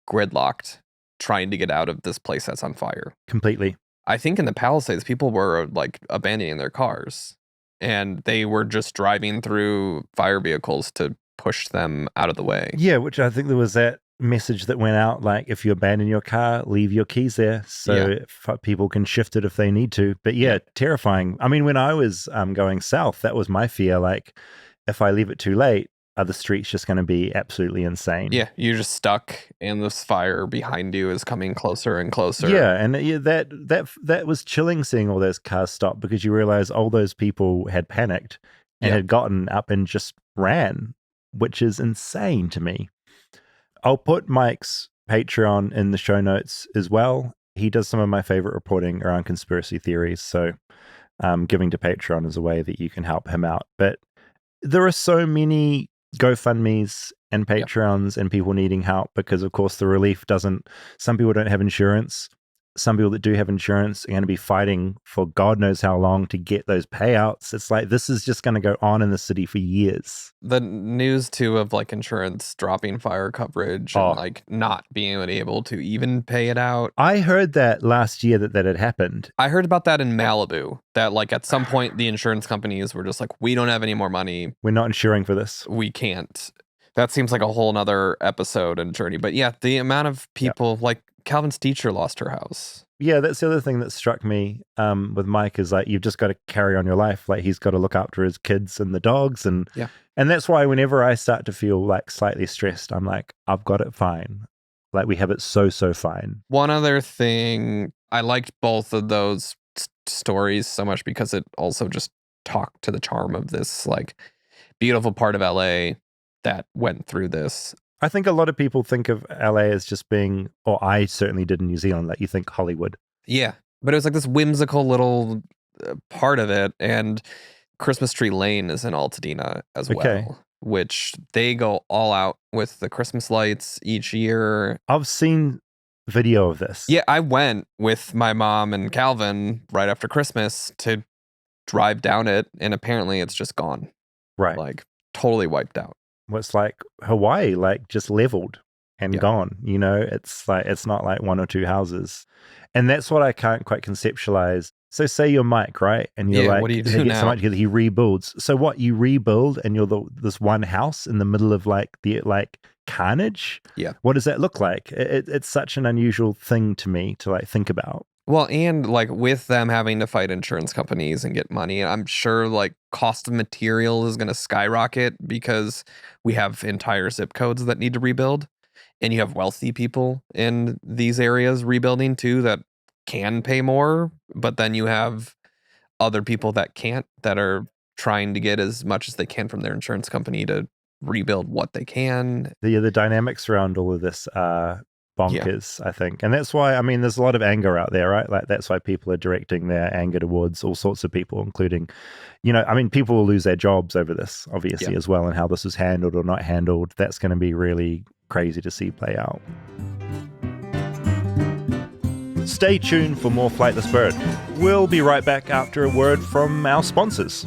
gridlocked, trying to get out of this place that's on fire. Completely. I think in the Palisades, people were like abandoning their cars. And they were just driving through fire vehicles to push them out of the way. Yeah, which I think there was that message that went out, like, if you abandon your car, leave your keys there so people can shift it if they need to. But terrifying. I mean, when I was going south, that was my fear. Like, if I leave it too late, are the streets just going to be absolutely insane? Yeah, you're just stuck, and this fire behind you is coming closer and closer. Yeah, and that was chilling seeing all those cars stop, because you realize all those people had panicked and had gotten up and just ran, which is insane to me. I'll put Mike's Patreon in the show notes as well. He does some of my favorite reporting around conspiracy theories, so giving to Patreon is a way that you can help him out. But there are so many GoFundMes and Patreons and people needing help, because of course the relief doesn't, some people don't have insurance. Some people that do have insurance are going to be fighting for God knows how long to get those payouts. It's like, this is just going to go on in the city for years. The news too of like insurance dropping fire coverage and like not being able to even pay it out. I heard that last year that had happened. I heard about that in Malibu, that like at some point the insurance companies were just like, we don't have any more money. We're not insuring for this. We can't. That seems like a whole nother episode and journey. But yeah, the amount of people like Calvin's teacher lost her house. Yeah, that's the other thing that struck me with Mike is like, you've just got to carry on your life. Like, he's got to look after his kids and the dogs. And that's why whenever I start to feel like slightly stressed, I'm like, I've got it fine. Like, we have it so fine. One other thing, I liked both of those stories so much because it also just talked to the charm of this like beautiful part of LA that went through this. I think a lot of people think of LA as just being, or I certainly did in New Zealand, like you think Hollywood. Yeah, but it was like this whimsical little part of it. And Christmas Tree Lane is in Altadena as well, which they go all out with the Christmas lights each year. I've seen video of this. Yeah, I went with my mom and Calvin right after Christmas to drive down it, and apparently it's just gone. Right. Like totally wiped out. It's like Hawaii, like just leveled and gone, you know. It's like, it's not like one or two houses. And that's what I can't quite conceptualize. So say you're Mike, right? And you're like, what do you do now? So much he rebuilds. So what, you rebuild and you're this one house in the middle of like the carnage? Yeah. What does that look like? It's such an unusual thing to me to like think about. Well, and like with them having to fight insurance companies and get money, I'm sure like cost of material is going to skyrocket because we have entire zip codes that need to rebuild. And you have wealthy people in these areas rebuilding too that can pay more. But then you have other people that can't, that are trying to get as much as they can from their insurance company to rebuild what they can. The dynamics around all of this are bonkers, I think. And that's why, I mean, there's a lot of anger out there, right? Like, that's why people are directing their anger towards all sorts of people, including, you know, I mean, people will lose their jobs over this, obviously, as well, and how this is handled or not handled. That's going to be really crazy to see play out. Stay tuned for more Flightless Bird. We'll be right back after a word from our sponsors.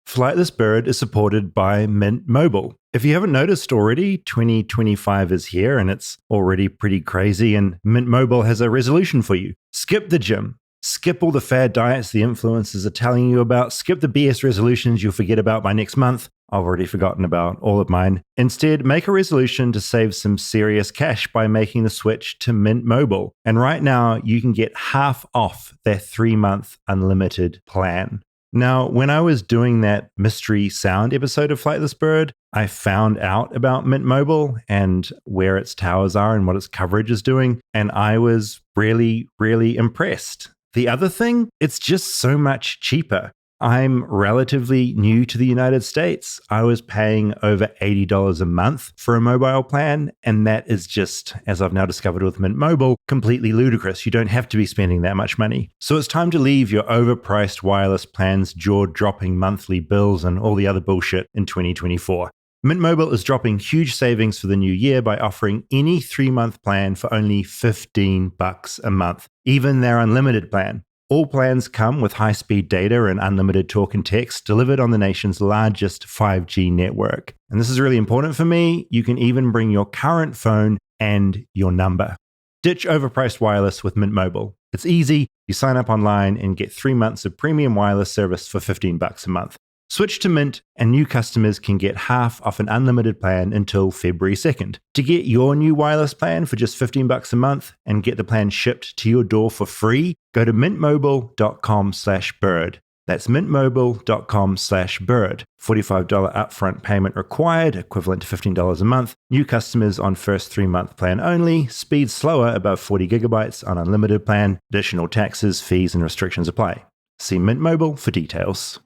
Flightless Bird is supported by Mint Mobile. If you haven't noticed already, 2025 is here and it's already pretty crazy, and Mint Mobile has a resolution for you. Skip the gym. Skip all the fad diets the influencers are telling you about. Skip the BS resolutions you'll forget about by next month. I've already forgotten about all of mine. Instead, make a resolution to save some serious cash by making the switch to Mint Mobile. And right now, you can get half off their 3-month unlimited plan. Now, when I was doing that mystery sound episode of Flightless Bird, I found out about Mint Mobile and where its towers are and what its coverage is doing, and I was really, really impressed. The other thing, it's just so much cheaper. I'm relatively new to the United States. I was paying over $80 a month for a mobile plan, and that is just, as I've now discovered with Mint Mobile, completely ludicrous. You don't have to be spending that much money. So it's time to leave your overpriced wireless plans, jaw-dropping monthly bills, and all the other bullshit in 2024. Mint Mobile is dropping huge savings for the new year by offering any 3-month plan for only $15 a month, even their unlimited plan. All plans come with high-speed data and unlimited talk and text delivered on the nation's largest 5G network. And this is really important for me. You can even bring your current phone and your number. Ditch overpriced wireless with Mint Mobile. It's easy. You sign up online and get 3 months of premium wireless service for $15 a month. Switch to Mint, and new customers can get half off an unlimited plan until February 2nd. To get your new wireless plan for just $15 a month and get the plan shipped to your door for free, go to mintmobile.com/bird. That's mintmobile.com/bird. $45 upfront payment required, equivalent to $15 a month. New customers on first 3-month plan only. Speed slower above 40 gigabytes on unlimited plan. Additional taxes, fees, and restrictions apply. See Mint Mobile for details.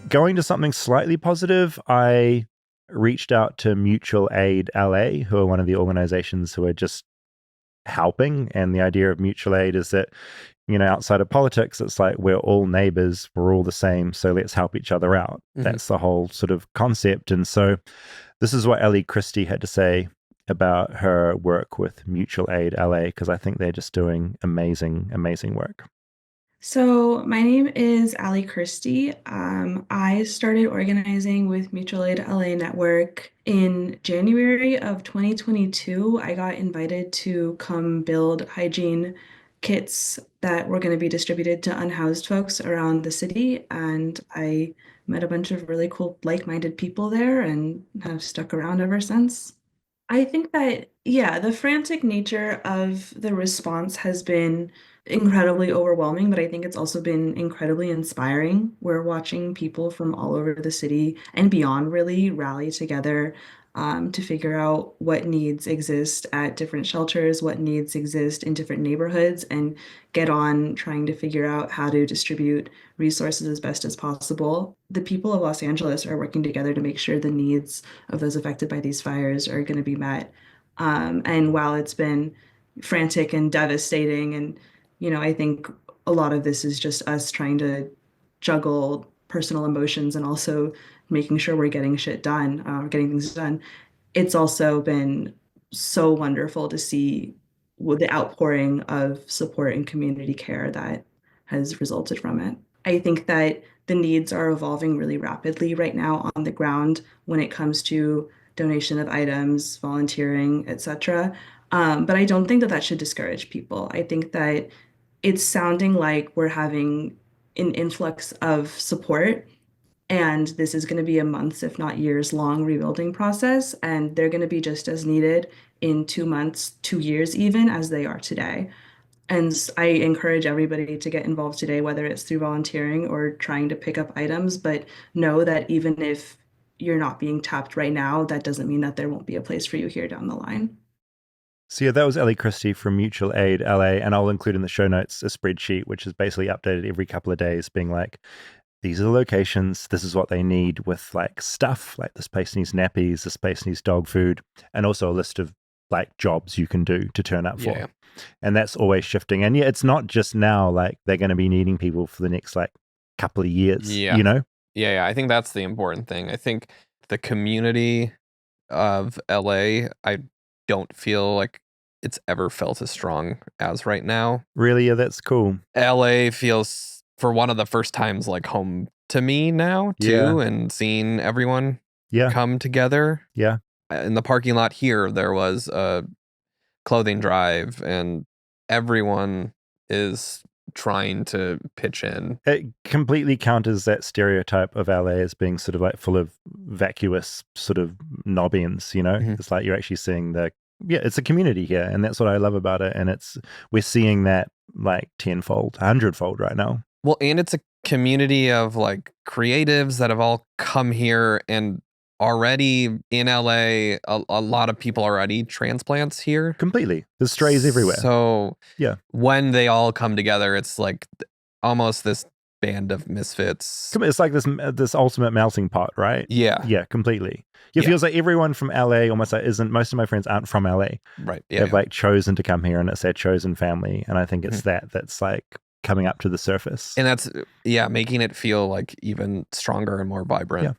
Going to something slightly positive, I reached out to Mutual Aid LA, who are one of the organizations who are just helping. And the idea of mutual aid is that, outside of politics, it's like we're all neighbors, we're all the same, so let's help each other out. Mm-hmm. That's the whole sort of concept. And so this is what Ellie Christie had to say about her work with Mutual Aid LA, because I think they're just doing amazing, amazing work. So my name is Allie Christie. I started organizing with Mutual Aid LA Network in January of 2022. I got invited to come build hygiene kits that were going to be distributed to unhoused folks around the city. And I met a bunch of really cool, like-minded people there and have stuck around ever since. I think that, the frantic nature of the response has been incredibly overwhelming, but I think it's also been incredibly inspiring. We're watching people from all over the city and beyond really rally together to figure out what needs exist at different shelters, what needs exist in different neighborhoods, and get on trying to figure out how to distribute resources as best as possible. The people of Los Angeles are working together to make sure the needs of those affected by these fires are going to be met. And while it's been frantic and devastating, and I think a lot of this is just us trying to juggle personal emotions and also making sure we're getting shit done, getting things done. It's also been so wonderful to see the outpouring of support and community care that has resulted from it. I think that the needs are evolving really rapidly right now on the ground when it comes to donation of items, volunteering, etc. But I don't think that should discourage people. I think that it's sounding like we're having an influx of support, and this is going to be a months, if not years long rebuilding process. And they're going to be just as needed in 2 months, 2 years, even as they are today. And I encourage everybody to get involved today, whether it's through volunteering or trying to pick up items, but know that even if you're not being tapped right now, that doesn't mean that there won't be a place for you here down the line. So that was Ellie Christie from Mutual Aid LA, and I'll include in the show notes a spreadsheet which is basically updated every couple of days, being like, these are the locations, this is what they need with like stuff, like this place needs nappies, this place needs dog food, and also a list of like jobs you can do to turn up for. Yeah. And that's always shifting. And it's not just now, like they're going to be needing people for the next like couple of years, Yeah, I think that's the important thing. I think the community of LA, I don't feel like it's ever felt as strong as right now. Really? Yeah, that's cool. LA feels, for one of the first times, like home to me now, too, and seeing everyone come together. Yeah. In the parking lot here, there was a clothing drive, and everyone is trying to pitch in. It completely counters that stereotype of LA as being sort of like full of vacuous sort of nobbians, Mm-hmm. It's like you're actually seeing it's a community here, and that's what I love about it. And we're seeing that like 10-fold, 100-fold right now. Well, and it's a community of like creatives that have all come here, and already in LA, a lot of people already transplants here. Completely. There's strays everywhere. So when they all come together, it's like almost this band of misfits. It's like this ultimate melting pot, right? Yeah. Yeah, completely. It feels like everyone from LA almost like most of my friends aren't from LA. Right. They've like chosen to come here, and it's their chosen family. And I think it's that's like coming up to the surface. And that's, making it feel like even stronger and more vibrant. Yeah.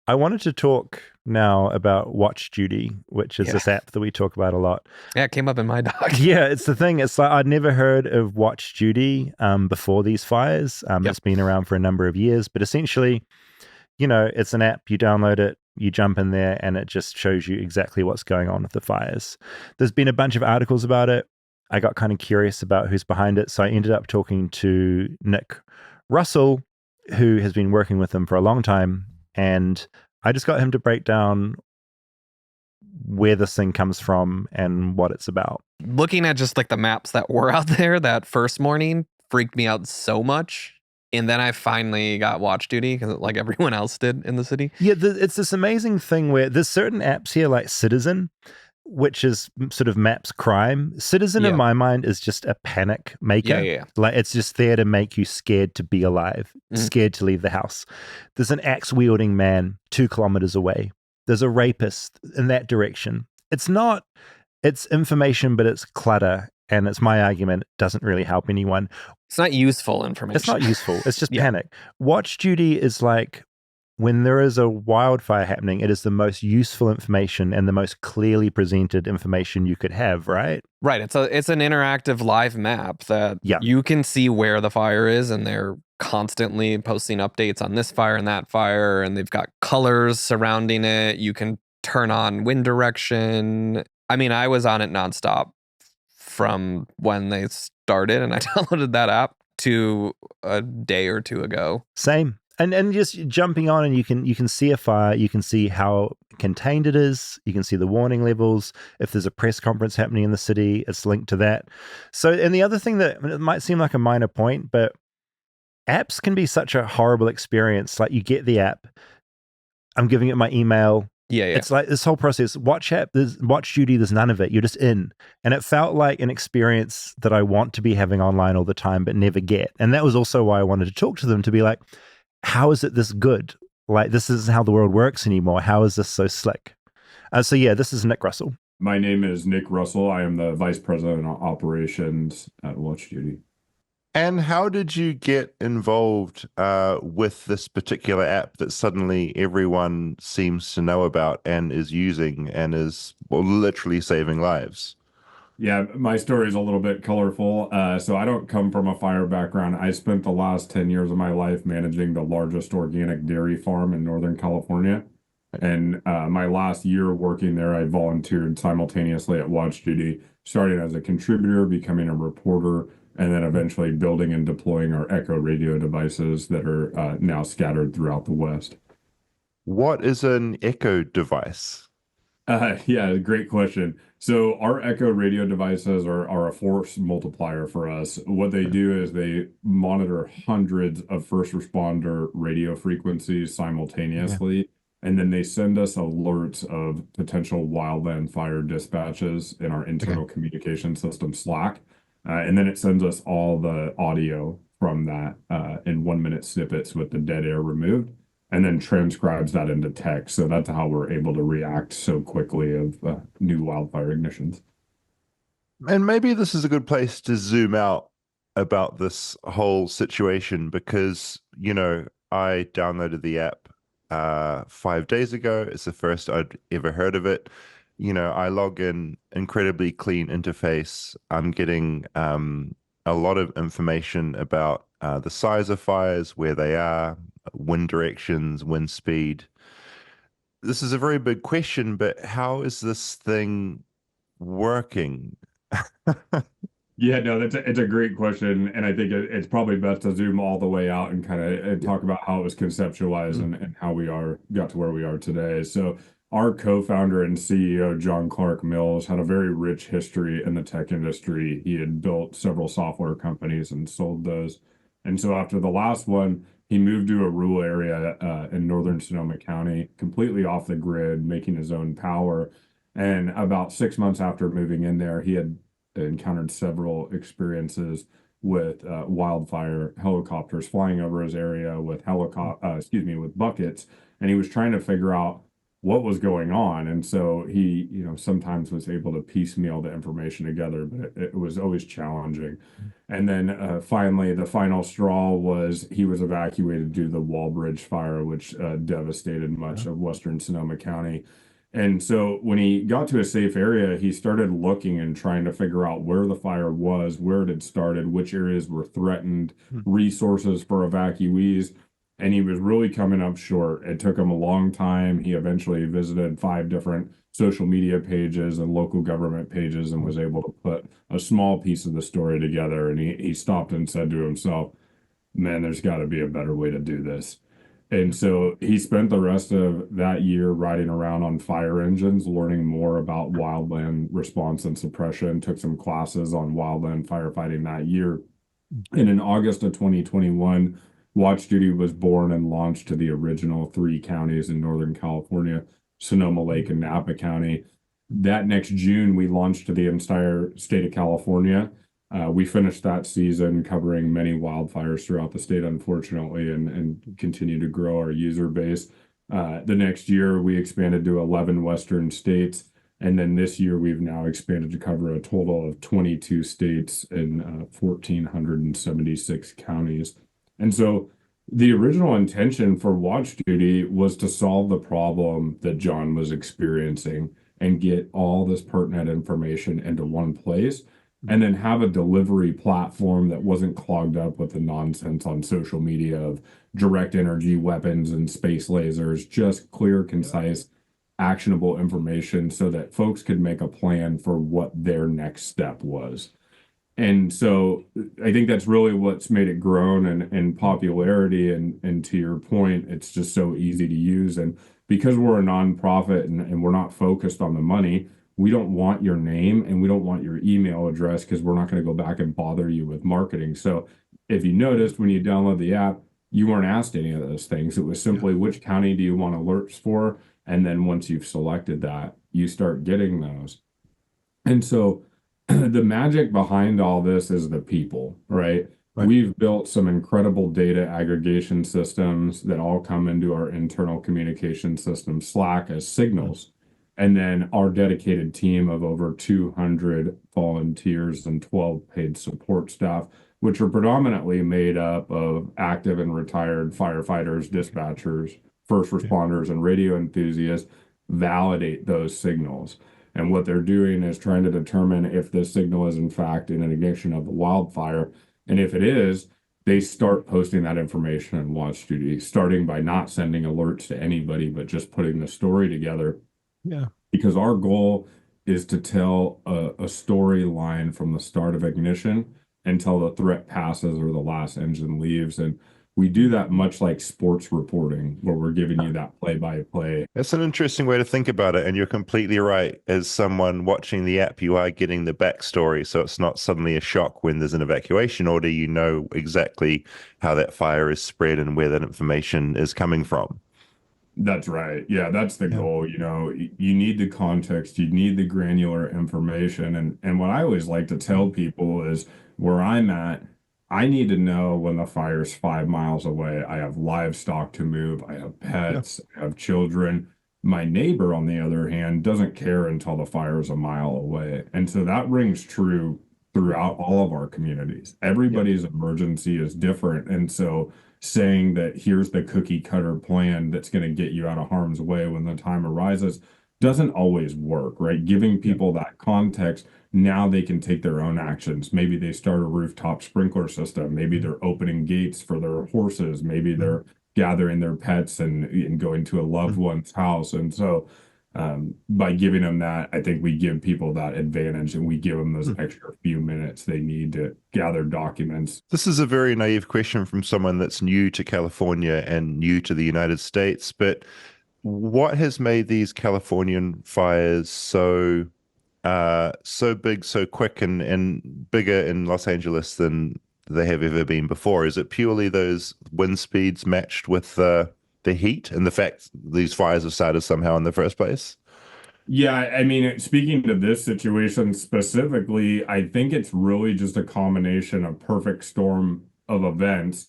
I wanted to talk now about Watch Duty, which is this app that we talk about a lot. Yeah, it came up in my doc. Yeah, it's the thing. It's like I'd never heard of Watch Duty before these fires. It's been around for a number of years, but essentially, it's an app. You download it, you jump in there, and it just shows you exactly what's going on with the fires. There's been a bunch of articles about it. I got kind of curious about who's behind it, so I ended up talking to Nick Russell, who has been working with them for a long time. And I just got him to break down where this thing comes from and what it's about. Looking at just like the maps that were out there that first morning freaked me out so much. And then I finally got watch duty because like everyone else did in the city. Yeah, it's this amazing thing where there's certain apps here like Citizen, which is sort of maps crime. Citizen in my mind is just a panic maker. Yeah. Like it's just there to make you scared to be alive, scared to leave the house. There's an axe wielding man 2 kilometers away. There's a rapist in that direction. It's information, but it's clutter. And it's my argument, it doesn't really help anyone. It's not useful information. It's not useful. It's just panic. Watch duty is like when there is a wildfire happening, it is the most useful information and the most clearly presented information you could have, right? Right. It's an interactive live map that you can see where the fire is, and they're constantly posting updates on this fire and that fire, and they've got colors surrounding it. You can turn on wind direction. I mean, I was on it nonstop from when they started, and I downloaded that app to a day or two ago. Same. And just jumping on, and you can see a fire, you can see how contained it is, you can see the warning levels. If there's a press conference happening in the city, it's linked to that. So, and the other thing that it might seem like a minor point, but apps can be such a horrible experience. Like you get the app, I'm giving it my email. Yeah. It's like this whole process. Watch duty, there's none of it. You're just in. And it felt like an experience that I want to be having online all the time, but never get. And that was also why I wanted to talk to them, to be like, how is it this good? Like, this isn't how the world works anymore. How is this so slick? So yeah, this is Nick Russell. My name is Nick Russell. I am the Vice President of Operations at Watch Duty. And how did you get involved with this particular app that suddenly everyone seems to know about and is using and is literally saving lives? Yeah, my story is a little bit colorful. So I don't come from a fire background. I spent the last 10 years of my life managing the largest organic dairy farm in Northern California. And my last year working there, I volunteered simultaneously at Watch Duty, starting as a contributor, becoming a reporter, and then eventually building and deploying our Echo radio devices that are now scattered throughout the West. What is an Echo device? Yeah, great question. So our Echo radio devices are a force multiplier for us. What they do is they monitor hundreds of first responder radio frequencies simultaneously, and then they send us alerts of potential wildland fire dispatches in our internal communication system, Slack. And then it sends us all the audio from that in 1-minute snippets with the dead air removed, and then transcribes that into text. So that's how we're able to react so quickly of new wildfire ignitions. And maybe this is a good place to zoom out about this whole situation because, I downloaded the app 5 days ago. It's the first I'd ever heard of it. I log in, incredibly clean interface. I'm getting a lot of information about the size of fires, where they are, wind directions, wind speed. This is a very big question, but how is this thing working? Yeah, no, it's a great question, and I think it's probably best to zoom all the way out and kind of talk about how it was conceptualized and how we got to where we are today. So our co-founder and CEO, John Clark Mills, had a very rich history in the tech industry. He had built several software companies and sold those. And so after the last one, he moved to a rural area in northern Sonoma County, completely off the grid, making his own power. And about 6 months after moving in there, he had encountered several experiences with wildfire helicopters flying over his area with with buckets. And he was trying to figure out what was going on. And so he, sometimes was able to piecemeal the information together, but it was always challenging. And then finally, the final straw was he was evacuated due to the Wallbridge fire, which devastated much of western Sonoma County. And so when he got to a safe area, he started looking and trying to figure out where the fire was, where it had started, which areas were threatened, resources for evacuees. And he was really coming up short. It took him a long time. He eventually visited 5 different social media pages and local government pages and was able to put a small piece of the story together. And he stopped and said to himself, man, there's got to be a better way to do this. And so he spent the rest of that year riding around on fire engines, learning more about wildland response and suppression, took some classes on wildland firefighting that year. And in August of 2021, Watch Duty was born and launched to the original three counties in Northern California, Sonoma Lake and Napa County. That next June, we launched to the entire state of California. We finished that season covering many wildfires throughout the state, unfortunately, and continue to grow our user base. The next year, we expanded to 11 Western states. And then this year, we've now expanded to cover a total of 22 states and 1,476 counties. And so the original intention for Watch Duty was to solve the problem that John was experiencing and get all this pertinent information into one place, and then have a delivery platform that wasn't clogged up with the nonsense on social media of direct energy weapons and space lasers, just clear, concise, actionable information so that folks could make a plan for what their next step was. And so I think that's really what's made it grown and popularity. And to your point, it's just so easy to use. And because we're a nonprofit and we're not focused on the money, we don't want your name and we don't want your email address because we're not going to go back and bother you with marketing. So if you noticed when you download the app, you weren't asked any of those things. It was simply which county do you want alerts for? And then once you've selected that, you start getting those. And so the magic behind all this is the people, right? We've built some incredible data aggregation systems that all come into our internal communication system, Slack, as signals. And then our dedicated team of over 200 volunteers and 12 paid support staff, which are predominantly made up of active and retired firefighters, dispatchers, first responders, and radio enthusiasts, validate those signals. And what they're doing is trying to determine if this signal is in fact an ignition of a wildfire. And if it is, they start posting that information in Watch Duty, starting by not sending alerts to anybody, but just putting the story together. Yeah. Because our goal is to tell a storyline from the start of ignition until the threat passes or the last engine leaves. And we do that much like sports reporting, where we're giving you that play-by-play. That's an interesting way to think about it. And you're completely right. As someone watching the app, you are getting the backstory. So it's not suddenly a shock when there's an evacuation order. You know exactly how that fire is spread and where that information is coming from. That's right. Yeah, that's the goal. You know, you need the context, you need the granular information. And what I always like to tell people is where I'm at, I need to know when the fire's 5 miles away. I have livestock to move, I have pets, I have children. My neighbor, on the other hand, doesn't care until the fire is a mile away. And so that rings true throughout all of our communities. Everybody's emergency is different. And so saying that here's the cookie cutter plan that's going to get you out of harm's way when the time arises doesn't always work, right? Giving people that context, now they can take their own actions. Maybe they start a rooftop sprinkler system. Maybe they're opening gates for their horses. Maybe they're gathering their pets and going to a loved one's house. And so by giving them that, I think we give people that advantage and we give them those extra few minutes they need to gather documents. This is a very naive question from someone that's new to California and new to the United States, but what has made these Californian fires so big, so quick, and bigger in Los Angeles than they have ever been before? Is it purely those wind speeds matched with the heat and the fact these fires have started somehow in the first place? Yeah, I mean, speaking to this situation specifically, I think it's really just a combination of perfect storm of events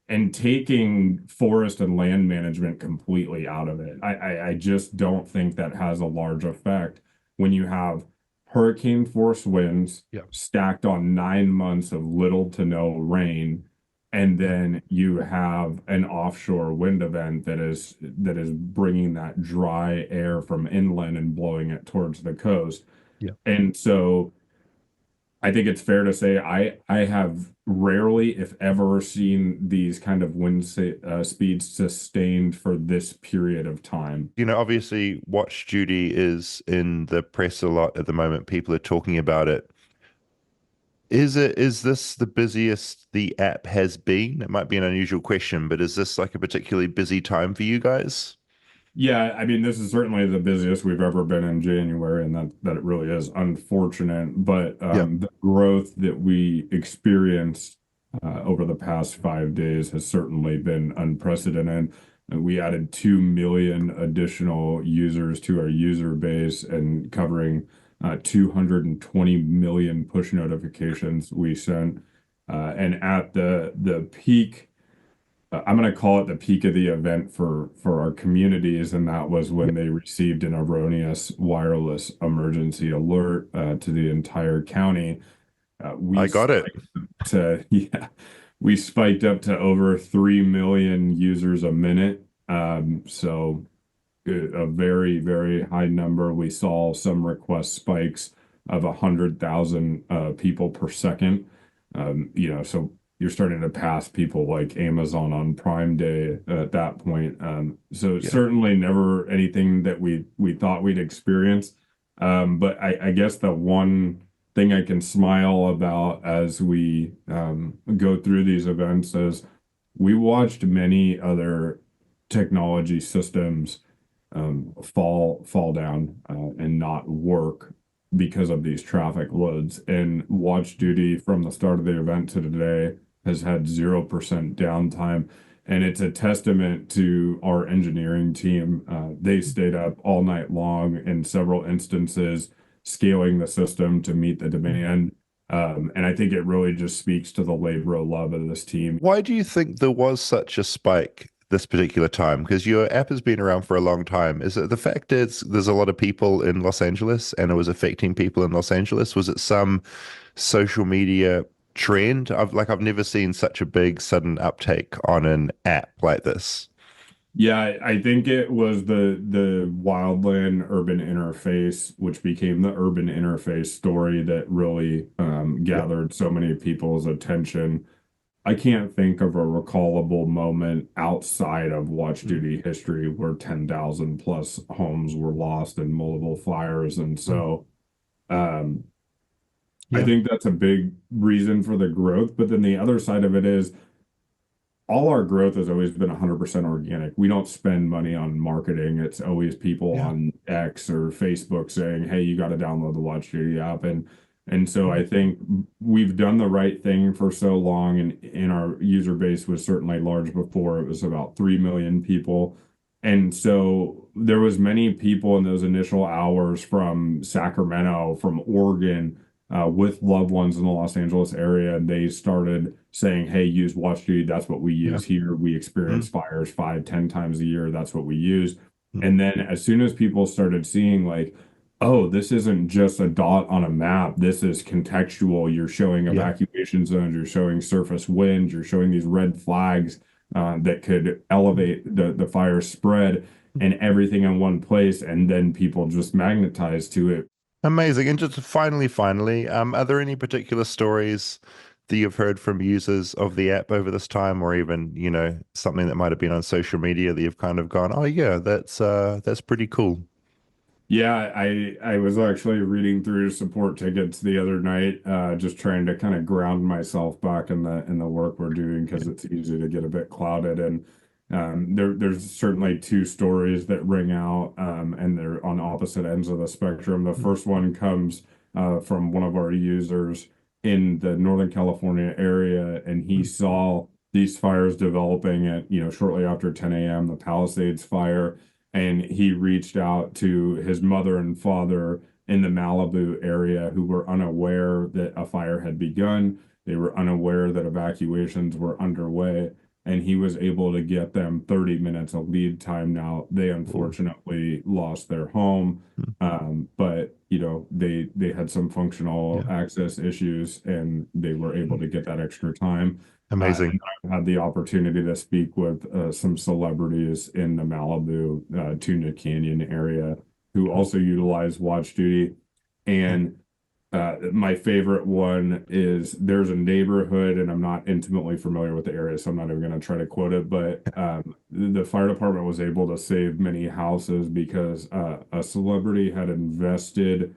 and taking forest and land management completely out of it. I just don't think that has a large effect when you have hurricane force winds stacked on 9 months of little to no rain, and then you have an offshore wind event that is bringing that dry air from inland and blowing it towards the coast. And so I think it's fair to say I have rarely, if ever, seen these kind of wind speeds sustained for this period of time. You know, obviously, Watch Duty is in the press a lot at the moment. People are talking about it. Is this the busiest the app has been? It might be an unusual question, but is this like a particularly busy time for you guys? Yeah, I mean, this is certainly the busiest we've ever been in January, and that it really is unfortunate. But Yeah, the growth that we experienced over the past 5 days has certainly been unprecedented. We added 2 million additional users to our user base and covering 220 million push notifications we sent. And at the peak, I'm going to call it the peak of the event for our communities, and that was yeah. when they received an erroneous wireless emergency alert to the entire county. We I got it. spiked to yeah, we spiked up to over 3 million users a minute. So a very, very high number. We saw some request spikes of 100,000 people per second. So you're starting to pass people like Amazon on Prime Day at that point. So Yeah. certainly never anything that we thought we'd experience. But I guess the one thing I can smile about as we go through these events is we watched many other technology systems fall down and not work because of these traffic loads. And Watch Duty from the start of the event to today has had 0% downtime. And it's a testament to our engineering team. They stayed up all night long in several instances, scaling the system to meet the demand. And I think it really just speaks to the labor of love of this team. Why do you think there was such a spike this particular time? Because your app has been around for a long time. Is it the fact is there's a lot of people in Los Angeles and it was affecting people in Los Angeles? Was it some social media trend? I've never seen such a big sudden uptake on an app like this. Yeah, I think it was the wildland urban interface, which became the urban interface story that really Yeah. gathered so many people's attention. I can't think of a recallable moment outside of Watch Duty history where 10,000 plus homes were lost in multiple fires. And so I Yeah. think that's a big reason for the growth. But then the other side of it is all our growth has always been 100% organic. We don't spend money on marketing. It's always people Yeah. on X or Facebook saying, "Hey, you got to download the Watch Duty app." And so I think we've done the right thing for so long, and our user base was certainly large before. It was about 3 million people. And so there was many people in those initial hours from Sacramento, from Oregon, with loved ones in the Los Angeles area. And they started saying, "Hey, use Watch Duty. That's what we Yeah. use here. We Mm, experience fires 5, 10 times a year. That's what we use." mm. And then as soon as people started seeing like, oh, this isn't just a dot on a map. This is contextual. You're showing Yeah. evacuation zones, you're showing surface winds, you're showing these red flags that could elevate the fire spread and everything in one place. And then people just magnetize to it. Amazing. And just finally, are there any particular stories that you've heard from users of the app over this time, or even, something that might have been on social media that you've kind of gone, oh yeah, that's pretty cool. Yeah, I was actually reading through support tickets the other night, just trying to kind of ground myself back in the work we're doing because it's easy to get a bit clouded. And there's certainly two stories that ring out, and they're on opposite ends of the spectrum. The first one comes from one of our users in the Northern California area, and he saw these fires developing at, shortly after 10 a.m., the Palisades fire, and he reached out to his mother and father in the Malibu area who were unaware that a fire had begun. They were unaware that evacuations were underway, and he was able to get them 30 minutes of lead time. Now, they unfortunately lost their home, but they had some functional Yeah. access issues, and they were able to get that extra time. Amazing. And I've had the opportunity to speak with some celebrities in the Malibu, Tuna Canyon area who also utilize Watch Duty. And my favorite one is there's a neighborhood, and I'm not intimately familiar with the area, so I'm not even going to try to quote it, but the fire department was able to save many houses because a celebrity had invested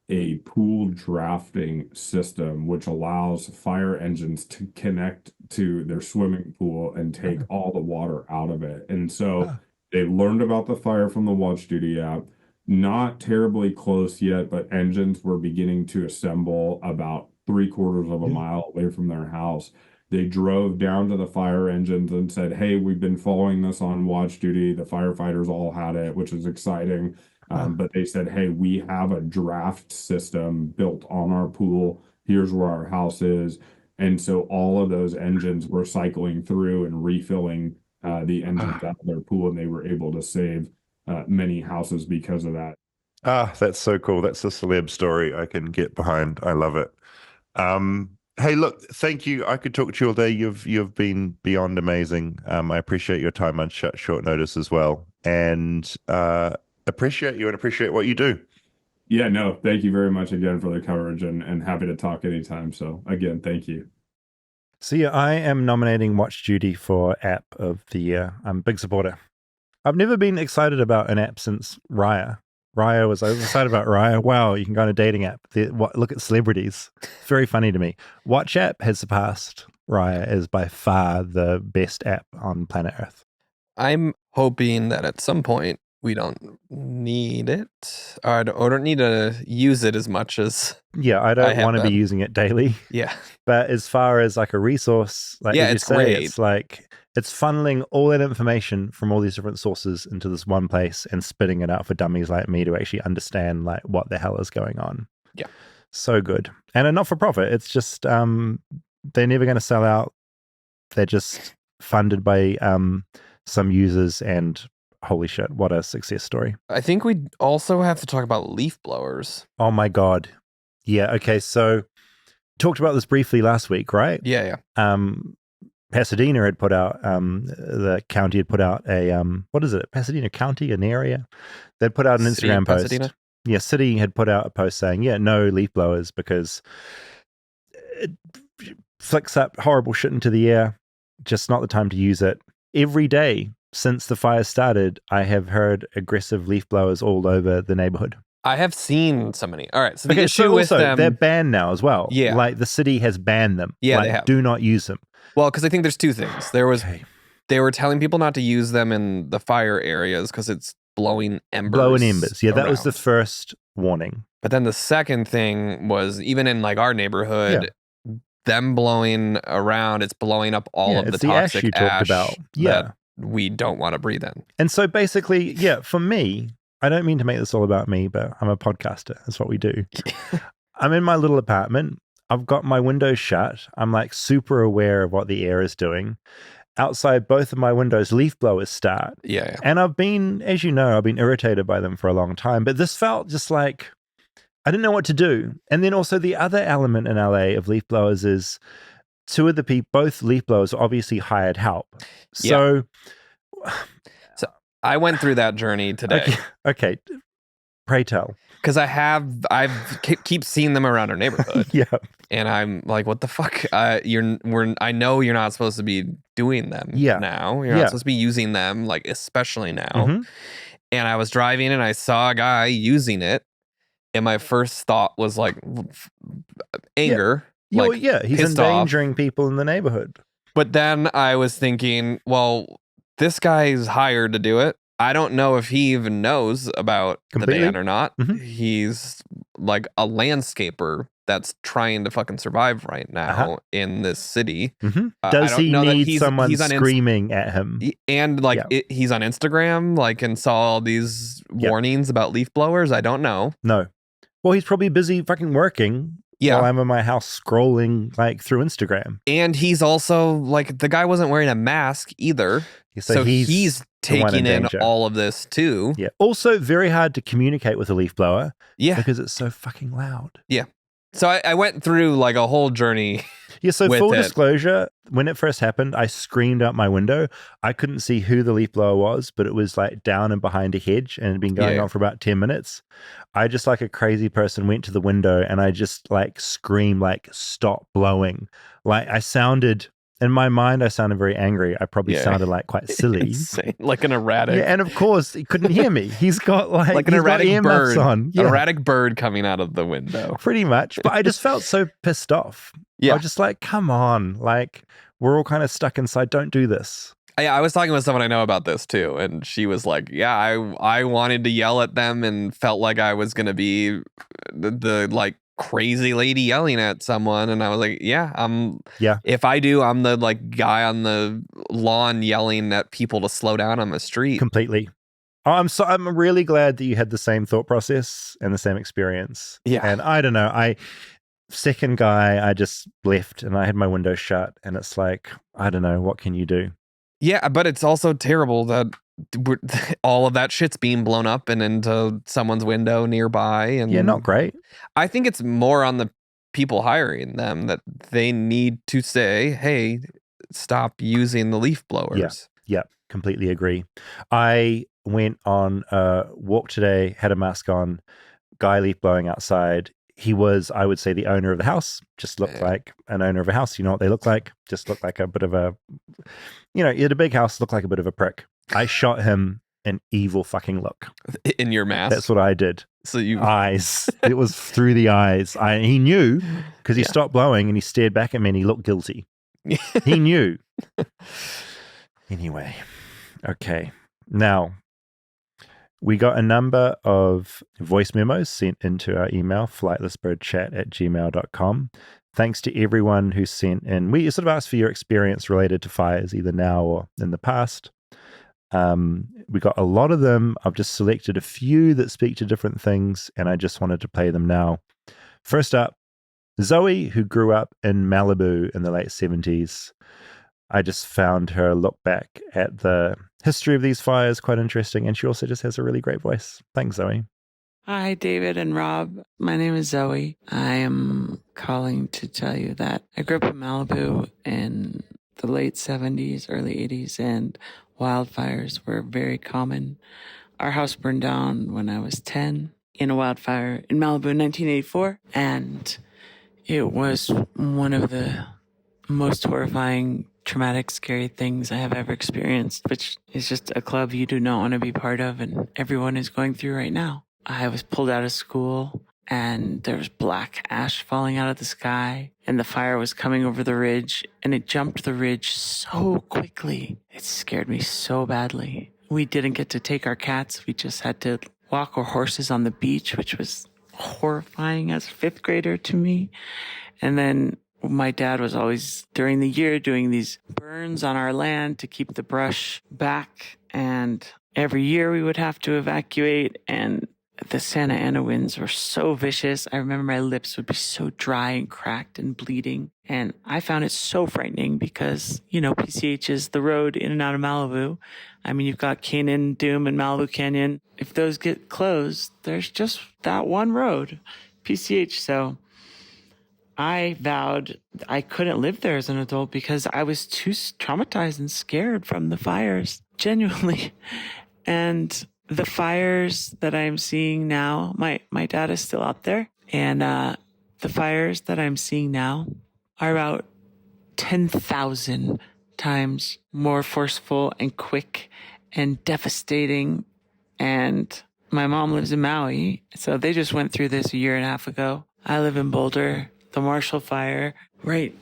a pool drafting system, which allows fire engines to connect to their swimming pool and take all the water out of it. And so they learned about the fire from the Watch Duty app. Not terribly close yet, but engines were beginning to assemble about 3/4 of a mile away from their house. They drove down to the fire engines and said, "Hey, we've been following this on Watch Duty." The firefighters all had it, which is exciting. But they said, "Hey, we have a draft system built on our pool. Here's where our house is." And so all of those engines were cycling through and refilling the engines out of their pool, and they were able to save many houses because of that. That's so cool. That's a celeb story I can get behind. I love it. Hey, look, thank you. I could talk to you all day. You've been beyond amazing. I appreciate your time on short notice as well, and appreciate you and appreciate what you do. Yeah, no, thank you very much again for the coverage, and happy to talk anytime. So again, thank you. So yeah, I am nominating Watch Duty for App of the Year. I'm a big supporter. I've never been excited about an app since Raya. I was excited about Raya. Wow, you can go on a dating app. Look at celebrities. It's very funny to me. Watch app has surpassed Raya as by far the best app on planet Earth. I'm hoping that at some point we don't need it. Or I don't need to use it as much as I don't want to be using it daily. Yeah. But as far as like a resource, like yeah, you it's say, great. It's like it's funneling all that information from all these different sources into this one place and spitting it out for dummies like me to actually understand like what the hell is going on. Yeah. So good. And a not-for-profit. It's just they're never going to sell out. They're just funded by some users, and holy shit, what a success story. I think we also have to talk about leaf blowers. Oh my God. Yeah, okay, so talked about this briefly last week, right? Yeah. Pasadena had put out, the county had put out a, what is it? Pasadena County, an area? They'd put out an City Instagram of post. Pasadena? Yeah, city had put out a post saying, no leaf blowers because it flicks up horrible shit into the air. Just not the time to use it. Every day since the fire started, I have heard aggressive leaf blowers all over the neighborhood. I have seen so many. All right, so the issue with them, they're banned now as well. Yeah. Like the city has banned them. Yeah, like, they have. Do not use them. Well, because I think there's two things. They were telling people not to use them in the fire areas because it's blowing embers. Yeah, that was the first warning. But then the second thing was even in like our neighborhood, them blowing around, it's blowing up all of the toxic ash you talked about. That we don't want to breathe in. And so basically, for me, I don't mean to make this all about me, but I'm a podcaster. That's what we do. I'm in my little apartment. I've got my windows shut. I'm like super aware of what the air is doing. Outside both of my windows, leaf blowers start. Yeah. And I've been, as you know, I've been irritated by them for a long time. But this felt just like I didn't know what to do. And then also the other element in LA of leaf blowers is two of the people, both leaf blowers, obviously hired help. So I went through that journey today. Okay. Pray tell. Because I've keep seeing them around our neighborhood. And I'm like, what the fuck? I know you're not supposed to be doing them now. You're not supposed to be using them, like especially now. Mm-hmm. And I was driving and I saw a guy using it. And my first thought was like anger. He's endangering people in the neighborhood. But then I was thinking, well, this guy's hired to do it. I don't know if he even knows about the ban or not. Mm-hmm. He's like a landscaper that's trying to fucking survive right now in this city. Mm-hmm. Does he need someone screaming at him? And like he's on Instagram, like, and saw all these warnings about leaf blowers. I don't know. No. Well, he's probably busy fucking working. While I'm in my house scrolling like through Instagram. And he's also like, the guy wasn't wearing a mask either. So he's taking in all of this too. Yeah. Also very hard to communicate with a leaf blower. Yeah. Because it's so fucking loud. Yeah. So I went through like a whole journey. Yeah, so full disclosure, when it first happened, I screamed out my window. I couldn't see who the leaf blower was, but it was like down and behind a hedge and it had been going on for about 10 minutes. I just like a crazy person went to the window and I just like screamed like, stop blowing. Like I sounded in my mind, I sounded very angry. I probably sounded like quite silly. Insane. Like an erratic. Yeah, and of course, he couldn't hear me. He's got like an erratic bird on. An erratic bird coming out of the window. Pretty much. But I just felt so pissed off. Yeah. I was just like, come on. Like, we're all kind of stuck inside. Don't do this. I was talking with someone I know about this too, and she was like, yeah, I wanted to yell at them and felt like I was going to be the like crazy lady yelling at someone. And I was like, if I do, I'm the like guy on the lawn yelling at people to slow down on the street. Completely. I'm really glad that you had the same thought process and the same experience. Yeah. And I don't know, second guy, I just left and I had my window shut, and it's like, I don't know, what can you do? Yeah, but it's also terrible that all of that shit's being blown up and into someone's window nearby. And yeah, not great. I think it's more on the people hiring them that they need to say, hey, stop using the leaf blowers. Yeah, completely agree. I went on a walk today, had a mask on, guy leaf blowing outside. He was, I would say, the owner of the house. Just looked like an owner of a house. You know what they look like? Just looked like a bit of a, he had a big house, looked like a bit of a prick. I shot him an evil fucking look. In your mask? That's what I did. So you... Eyes. It was through the eyes. He knew, because he stopped blowing and he stared back at me and he looked guilty. He knew. Anyway. Okay. Now, we got a number of voice memos sent into our email, flightlessbirdchat@gmail.com. Thanks to everyone who sent in. We sort of asked for your experience related to fires, either now or in the past. We got a lot of them. I've just selected a few that speak to different things, and I just wanted to play them now. First up, Zoe, who grew up in Malibu in the late 70s. I just found her look back at the history of these fires quite interesting, and she also just has a really great voice. Thanks, Zoe. Hi, David and Rob. My name is Zoe. I am calling to tell you that I grew up in Malibu in the late 70s, early 80s, and wildfires were very common. Our house burned down when I was 10 in a wildfire in Malibu in 1984, and it was one of the most horrifying, traumatic, scary things I have ever experienced, which is just a club you do not want to be part of, and everyone is going through right now. I was pulled out of school, and there was black ash falling out of the sky, and the fire was coming over the ridge, and it jumped the ridge so quickly. It scared me so badly. We didn't get to take our cats. We just had to walk our horses on the beach, which was horrifying as a fifth grader to me. And then my dad was always, during the year, doing these burns on our land to keep the brush back. And every year we would have to evacuate. And the Santa Ana winds were so vicious. I remember my lips would be so dry and cracked and bleeding. And I found it so frightening because, PCH is the road in and out of Malibu. I mean, you've got Canyon, Doom, and Malibu Canyon. If those get closed, there's just that one road, PCH. So I vowed I couldn't live there as an adult because I was too traumatized and scared from the fires, genuinely. And the fires that I'm seeing now, my dad is still out there, and the fires that I'm seeing now are about 10,000 times more forceful and quick and devastating. And my mom lives in Maui, so they just went through this a year and a half ago. I live in Boulder. The Marshall Fire, right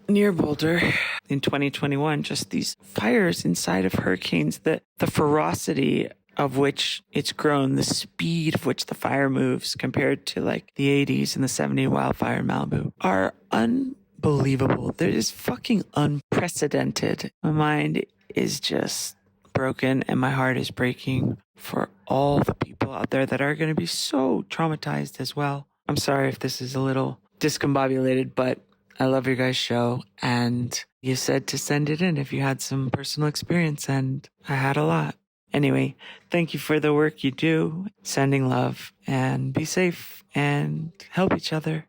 near Boulder in 2021, just these fires inside of hurricanes, the ferocity of which it's grown, the speed of which the fire moves compared to like the 80s and the 70s wildfire in Malibu are unbelievable. They're just fucking unprecedented. My mind is just broken and my heart is breaking for all the people out there that are going to be so traumatized as well. I'm sorry if this is a little discombobulated, but I love your guys' show, and you said to send it in if you had some personal experience, and I had a lot. Anyway, thank you for the work you do. Sending love, and be safe and help each other.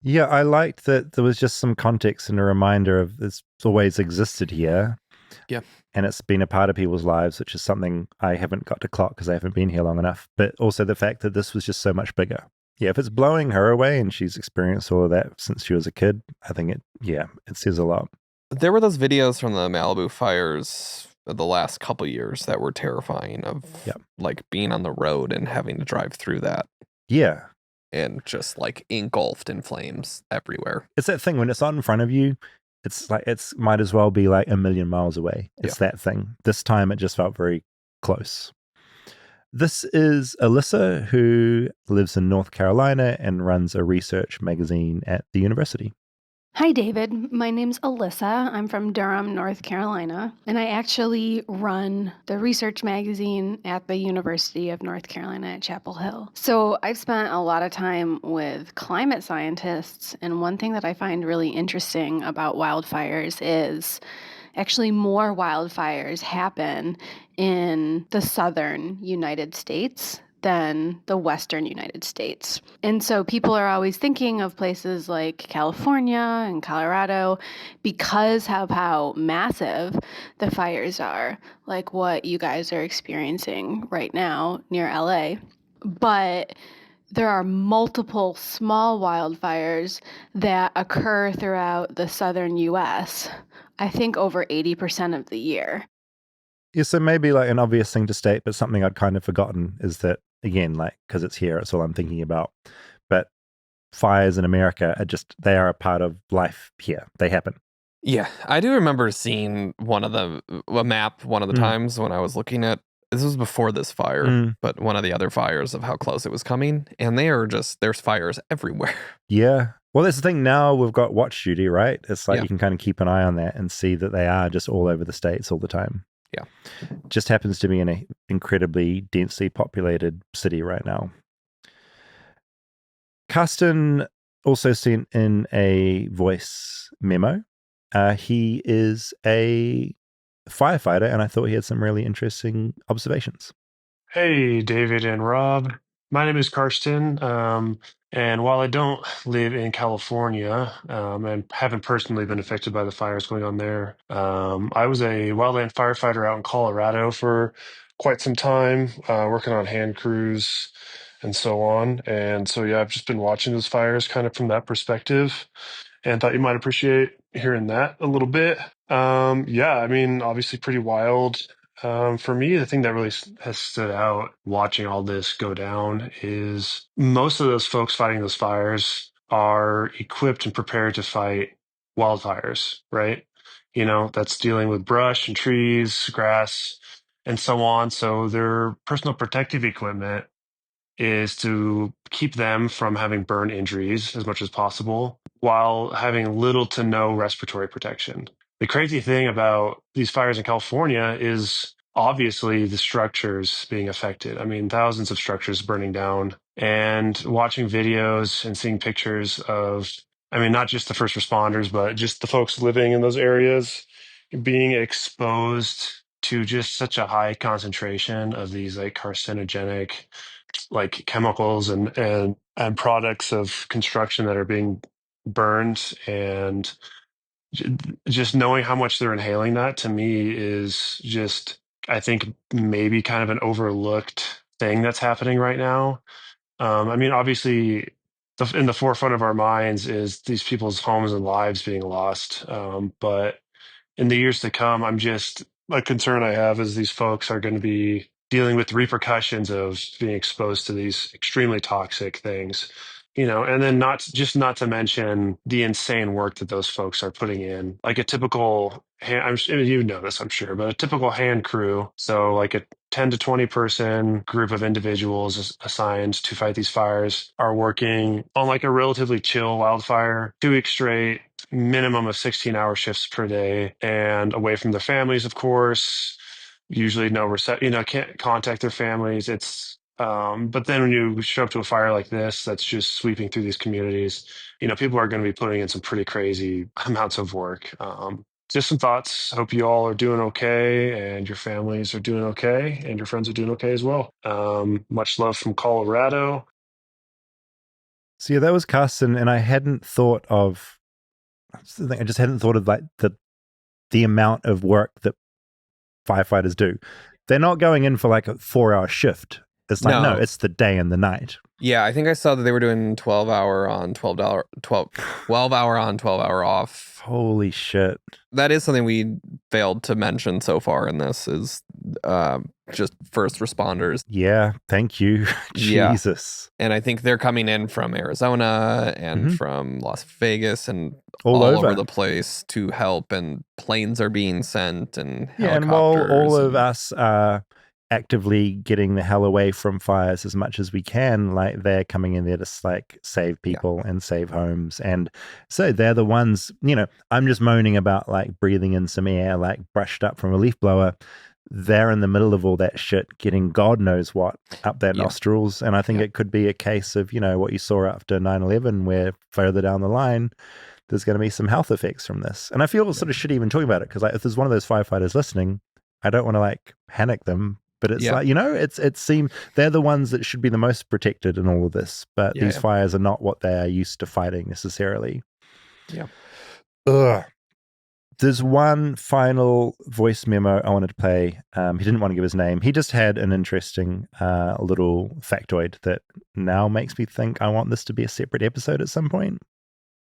Yeah, I liked that there was just some context and a reminder of it's always existed here. Yeah. And it's been a part of people's lives, which is something I haven't got to clock because I haven't been here long enough. But also the fact that this was just so much bigger. Yeah, if it's blowing her away and she's experienced all of that since she was a kid, I think it says a lot. There were those videos from the Malibu fires of the last couple years that were terrifying of like being on the road and having to drive through that. Yeah. And just like engulfed in flames everywhere. It's that thing when it's not in front of you, it's like might as well be like a million miles away. It's that thing. This time it just felt very close. This is Alyssa, who lives in North Carolina and runs a research magazine at the university. Hi, David. My name's Alyssa. I'm from Durham, North Carolina, and I actually run the research magazine at the University of North Carolina at Chapel Hill. So I've spent a lot of time with climate scientists, and one thing that I find really interesting about wildfires is actually more wildfires happen in the southern United States than the western United States. And so people are always thinking of places like California and Colorado because of how massive the fires are, like what you guys are experiencing right now near LA. But there are multiple small wildfires that occur throughout the southern US, I think over 80% of the year. Yeah, so maybe like an obvious thing to state, but something I'd kind of forgotten is that, again, like, because it's here, it's all I'm thinking about. But fires in America they are a part of life here. They happen. Yeah, I do remember seeing a map one of the times when I was looking at, this was before this fire, but one of the other fires of how close it was coming. And there's fires everywhere. Yeah. Well, that's the thing. Now we've got watch duty, right? It's like you can kind of keep an eye on that and see that they are just all over the States all the time. Yeah. Just happens to be in an incredibly densely populated city right now. Carsten also sent in a voice memo. He is a firefighter, and I thought he had some really interesting observations. Hey, David and Rob. My name is Karsten, and while I don't live in California and haven't personally been affected by the fires going on there, I was a wildland firefighter out in Colorado for quite some time, working on hand crews and so on. And so, yeah, I've just been watching those fires kind of from that perspective and thought you might appreciate hearing that a little bit. Yeah, I mean, obviously pretty wild. For me, the thing that really has stood out watching all this go down is most of those folks fighting those fires are equipped and prepared to fight wildfires, right? You know, that's dealing with brush and trees, grass, and so on. So their personal protective equipment is to keep them from having burn injuries as much as possible while having little to no respiratory protection. The crazy thing about these fires in California is obviously the structures being affected. I mean, thousands of structures burning down, and watching videos and seeing pictures of, I mean, not just the first responders, but just the folks living in those areas being exposed to just such a high concentration of these like carcinogenic like chemicals and products of construction that are being burned, and just knowing how much they're inhaling, that to me is just, I think, maybe kind of an overlooked thing that's happening right now. I mean, obviously in the forefront of our minds is these people's homes and lives being lost, but in the years to come, I'm just, a concern I have is these folks are going to be dealing with the repercussions of being exposed to these extremely toxic things, you know, and then not to mention the insane work that those folks are putting in. Like a typical you know this, I'm sure, but a typical hand crew, so like a 10 to 20 person group of individuals assigned to fight these fires, are working on like a relatively chill wildfire 2 weeks straight, minimum of 16-hour shifts per day, and away from their families, of course. Usually no can't contact their families. It's but then when you show up to a fire like this that's just sweeping through these communities, you know, people are going to be putting in some pretty crazy amounts of work. Just some thoughts. Hope you all are doing okay and your families are doing okay and your friends are doing okay as well. Much love from Colorado. So yeah, that was Carsten, and I hadn't thought of, I just hadn't thought of like the amount of work that firefighters do. They're not going in for like a 4-hour shift. It's like, no, No. it's the day and the night. Yeah, I think I saw that they were doing 12-hour on, 12-hour on, 12-hour off. Holy shit. That is something we failed to mention so far in this is just first responders. Yeah, thank you. Yeah. Jesus. And I think they're coming in from Arizona and from Las Vegas and all over the place to help, and planes are being sent and helicopters. Yeah, and while all of us are actively getting the hell away from fires as much as we can, like they're coming in there to like save people and save homes. And so they're the ones, you know, I'm just moaning about like breathing in some air like brushed up from a leaf blower. They're in the middle of all that shit getting God knows what up their nostrils. And I think it could be a case of, you know, what you saw after 9/11, where further down the line there's going to be some health effects from this. And I feel sort of shitty even talking about it, because like if there's one of those firefighters listening, I don't want to like panic them. But it's like, you know, it seems they're the ones that should be the most protected in all of this. But these fires are not what they are used to fighting necessarily. Yeah. Ugh. There's one final voice memo I wanted to play. He didn't want to give his name. He just had an interesting little factoid that now makes me think I want this to be a separate episode at some point.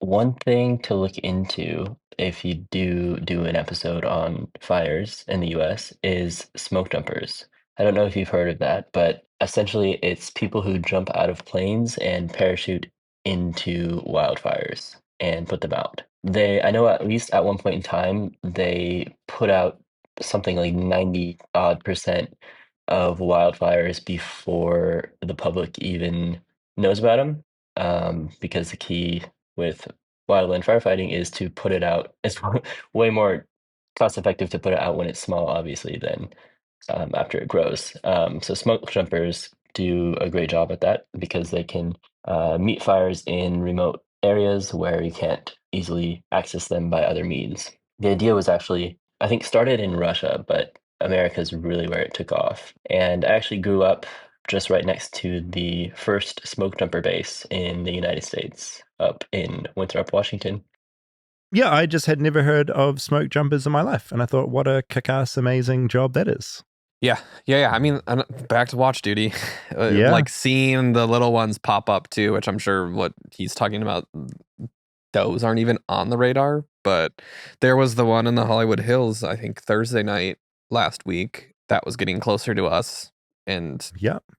One thing to look into if you do an episode on fires in the US is smoke jumpers. I don't know if you've heard of that, but essentially it's people who jump out of planes and parachute into wildfires and put them out. I know at least at one point in time, they put out something like 90 odd percent of wildfires before the public even knows about them. Because the key with wildland firefighting is to put it out. It's way more cost effective to put it out when it's small, obviously, than after it grows. So smoke jumpers do a great job at that because they can meet fires in remote areas where you can't easily access them by other means. The idea was actually, I think, started in Russia, but America is really where it took off. And I actually grew up just right next to the first smoke jumper base in the United States, up in Winthrop, Washington. Yeah, I just had never heard of smoke jumpers in my life, and I thought, what a kick-ass, amazing job that is. Yeah. I mean, back to watch duty. Like seeing the little ones pop up too, which I'm sure what he's talking about, those aren't even on the radar. But there was the one in the Hollywood Hills, I think Thursday night last week, that was getting closer to us. And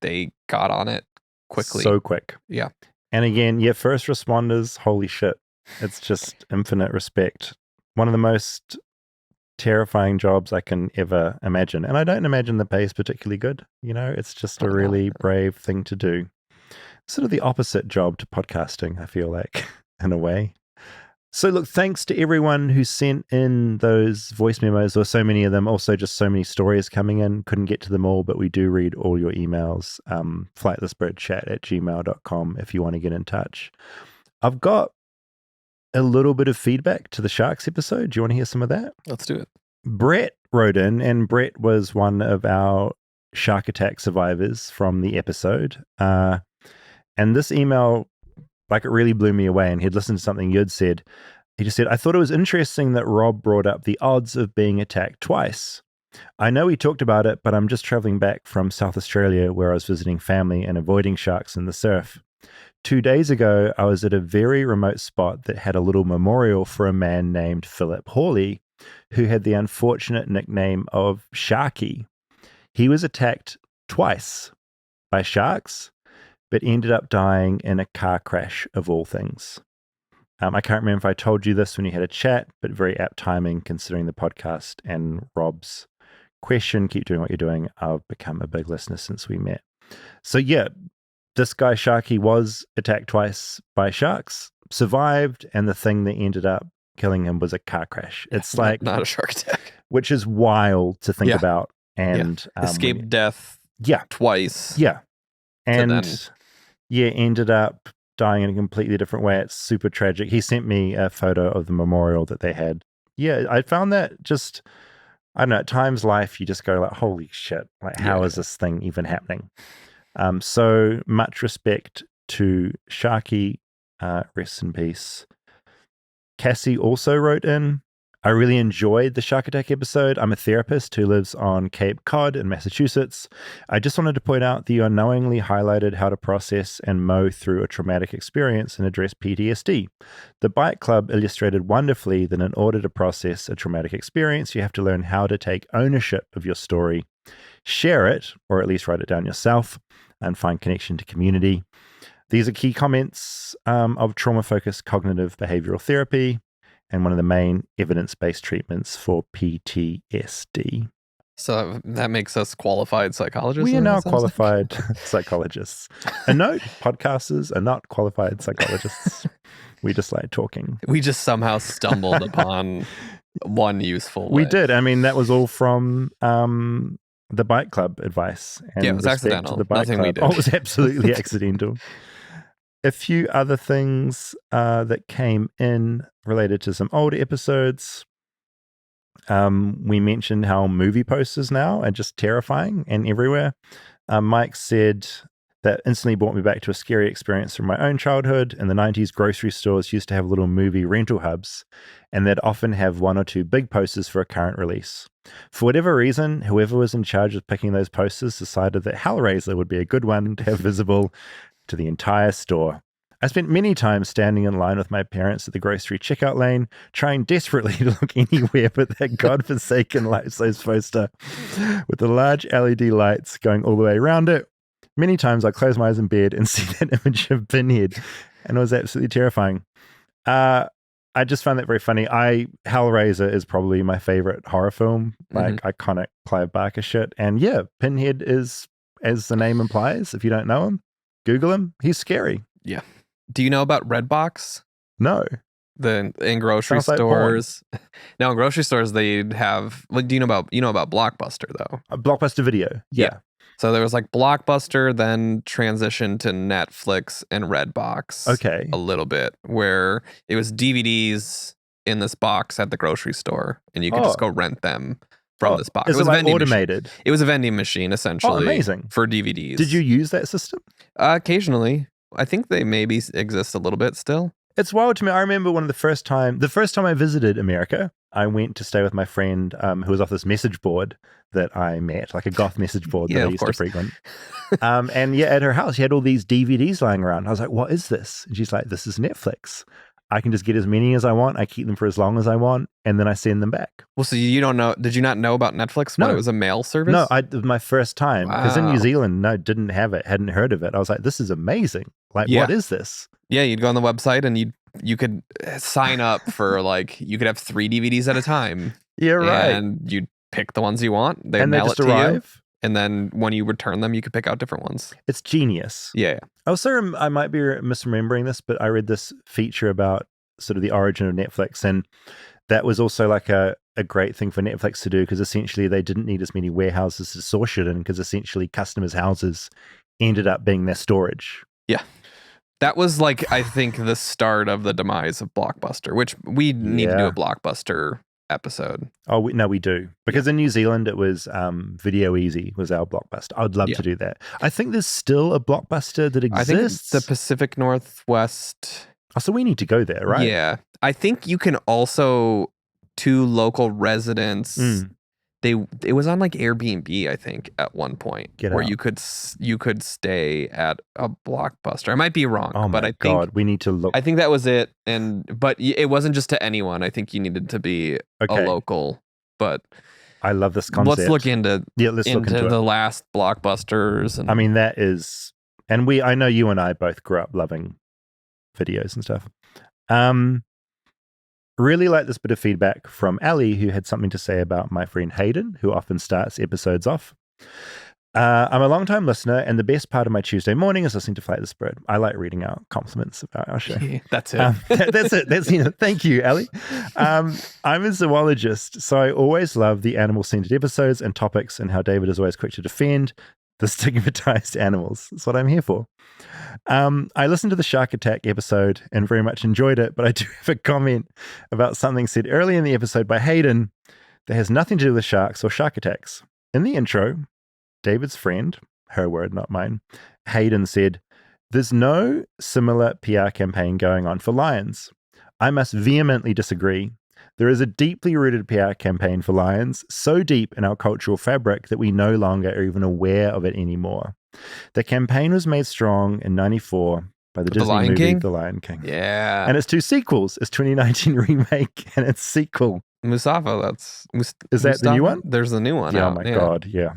they got on it quickly. So quick. Yeah. And again, first responders, holy shit. It's just infinite respect. One of the most terrifying jobs I can ever imagine. And I don't imagine the pay is particularly good. You know, it's just a really brave thing to do. Sort of the opposite job to podcasting, I feel like, in a way. So look, thanks to everyone who sent in those voice memos. There were so many of them. Also, just so many stories coming in. Couldn't get to them all, but we do read all your emails. Flightlessbirdchat@gmail.com if you want to get in touch. I've got a little bit of feedback to the Sharks episode. Do you want to hear some of that? Let's do it. Brett wrote in, and Brett was one of our shark attack survivors from the episode. And this email, like, it really blew me away. And he'd listened to something you'd said. He just said, I thought it was interesting that Rob brought up the odds of being attacked twice. I know we talked about it, but I'm just traveling back from South Australia where I was visiting family and avoiding sharks in the surf. 2 days ago, I was at a very remote spot that had a little memorial for a man named Philip Hawley, who had the unfortunate nickname of Sharky. He was attacked twice by sharks, but ended up dying in a car crash of all things. I can't remember if I told you this when you had a chat, but very apt timing considering the podcast and Rob's question. Keep doing what you're doing. I've become a big listener since we met. So yeah, this guy Sharky was attacked twice by sharks, survived, and the thing that ended up killing him was a car crash. It's like not a shark attack, which is wild to think about. And escaped death. Twice. Yeah. And ended up dying in a completely different way. It's super tragic. He sent me a photo of the memorial that they had. Yeah, I found that just, I don't know, at times life, you just go like, holy shit, like how is this thing even happening? So much respect to Sharky, rest in peace. Cassie also wrote in, I really enjoyed the shark attack episode. I'm a therapist who lives on Cape Cod in Massachusetts. I just wanted to point out that you unknowingly highlighted how to process and mow through a traumatic experience and address PTSD. The Bike Club illustrated wonderfully that in order to process a traumatic experience, you have to learn how to take ownership of your story, share it, or at least write it down yourself, and find connection to community. These are key comments of trauma-focused cognitive behavioral therapy and one of the main evidence-based treatments for PTSD. So that makes us qualified psychologists? We are now qualified psychologists. A note, podcasters are not qualified psychologists. We just like talking. We just somehow stumbled upon one useful way. We did. I mean, that was all from the Bike Club advice. And yeah, it was accidental. The Bike Nothing Club. we did. Oh, it was absolutely accidental. A few other things that came in related to some older episodes. We mentioned how movie posters now are just terrifying and everywhere. Mike said that instantly brought me back to a scary experience from my own childhood. In the 90s, grocery stores used to have little movie rental hubs, and they'd often have one or two big posters for a current release. For whatever reason, whoever was in charge of picking those posters decided that Hellraiser would be a good one to have visible to the entire store. I spent many times standing in line with my parents at the grocery checkout lane, trying desperately to look anywhere but that godforsaken life-size poster with the large LED lights going all the way around it. Many times I close my eyes in bed and see that image of Pinhead, and it was absolutely terrifying. I just found that very funny. Hellraiser is probably my favorite horror film, like iconic Clive Barker shit. And yeah, Pinhead is, as the name implies, if you don't know him, Google him. He's scary. Yeah. Do you know about Redbox? No. In grocery stores. No, in grocery stores they'd have. Like, do you know about Blockbuster though? A Blockbuster Video. Yeah. So there was like Blockbuster, then transitioned to Netflix and Redbox. Okay. A little bit, where it was DVDs in this box at the grocery store, and you could just go rent them from this box. Is it like automated? Machine. It was a vending machine essentially. Oh, amazing. For DVDs. Did you use that system? Occasionally. I think they maybe exist a little bit still. It's wild to me. I remember the first time I visited America, I went to stay with my friend who was off this message board that I met, like a goth message board that I used to frequent. And yeah, at her house, she had all these DVDs lying around. I was like, what is this? And she's like, this is Netflix. I can just get as many as I want. I keep them for as long as I want, and then I send them back. Well, so you don't know? Did you not know about Netflix when it was a mail service? No, it was my first time because in New Zealand, didn't have it, hadn't heard of it. I was like, this is amazing. Like, what is this? Yeah, you'd go on the website and you could sign up for you could have 3 DVDs at a time. Yeah, right. And you'd pick the ones you want. They'd and they mail just it to arrive. you. And then when you return them, you could pick out different ones. It's genius. Yeah. Also, I might be misremembering this, but I read this feature about sort of the origin of Netflix, and that was also like a great thing for Netflix to do because essentially they didn't need as many warehouses to source it in because essentially customers' houses ended up being their storage. Yeah. That was I think the start of the demise of Blockbuster, which we need to do a Blockbuster episode. Oh, we do. Because in New Zealand, it was Video Easy was our Blockbuster. I would love to do that. I think there's still a Blockbuster that exists. I think it's the Pacific Northwest. Oh, so we need to go there, right? Yeah. I think you can also, to local residents, it was on Airbnb, I think, at one point, where you could stay at a Blockbuster. I might be wrong, but I think we need to look. I think that was it, but it wasn't just to anyone. I think you needed to be a local. But I love this concept. Let's look into look into the last Blockbusters. And I mean, that is, and I know you and I both grew up loving videos and stuff. Really like this bit of feedback from Ali, who had something to say about my friend Hayden, who often starts episodes off. I'm a long-time listener, and the best part of my Tuesday morning is listening to Flightless Bird. I like reading out compliments about our show. That's it. That's it. Thank you, Ali. I'm a zoologist, so I always love the animal-centered episodes and topics, and how David is always quick to defend the stigmatized animals. That's what I'm here for. I listened to the shark attack episode and very much enjoyed it, but I do have a comment about something said early in the episode by Hayden that has nothing to do with sharks or shark attacks. In the intro, David's friend, her word, not mine, Hayden said, "There's no similar PR campaign going on for lions. I must vehemently disagree. There is a deeply rooted PR campaign for lions, so deep in our cultural fabric that we no longer are even aware of it anymore. The campaign was made strong in 94 by the Disney Lion movie King? The Lion King. Yeah. And its two sequels, its 2019 remake and its sequel. Mustafa, Is that the new one? There's the new one Yeah, out. oh my God, yeah.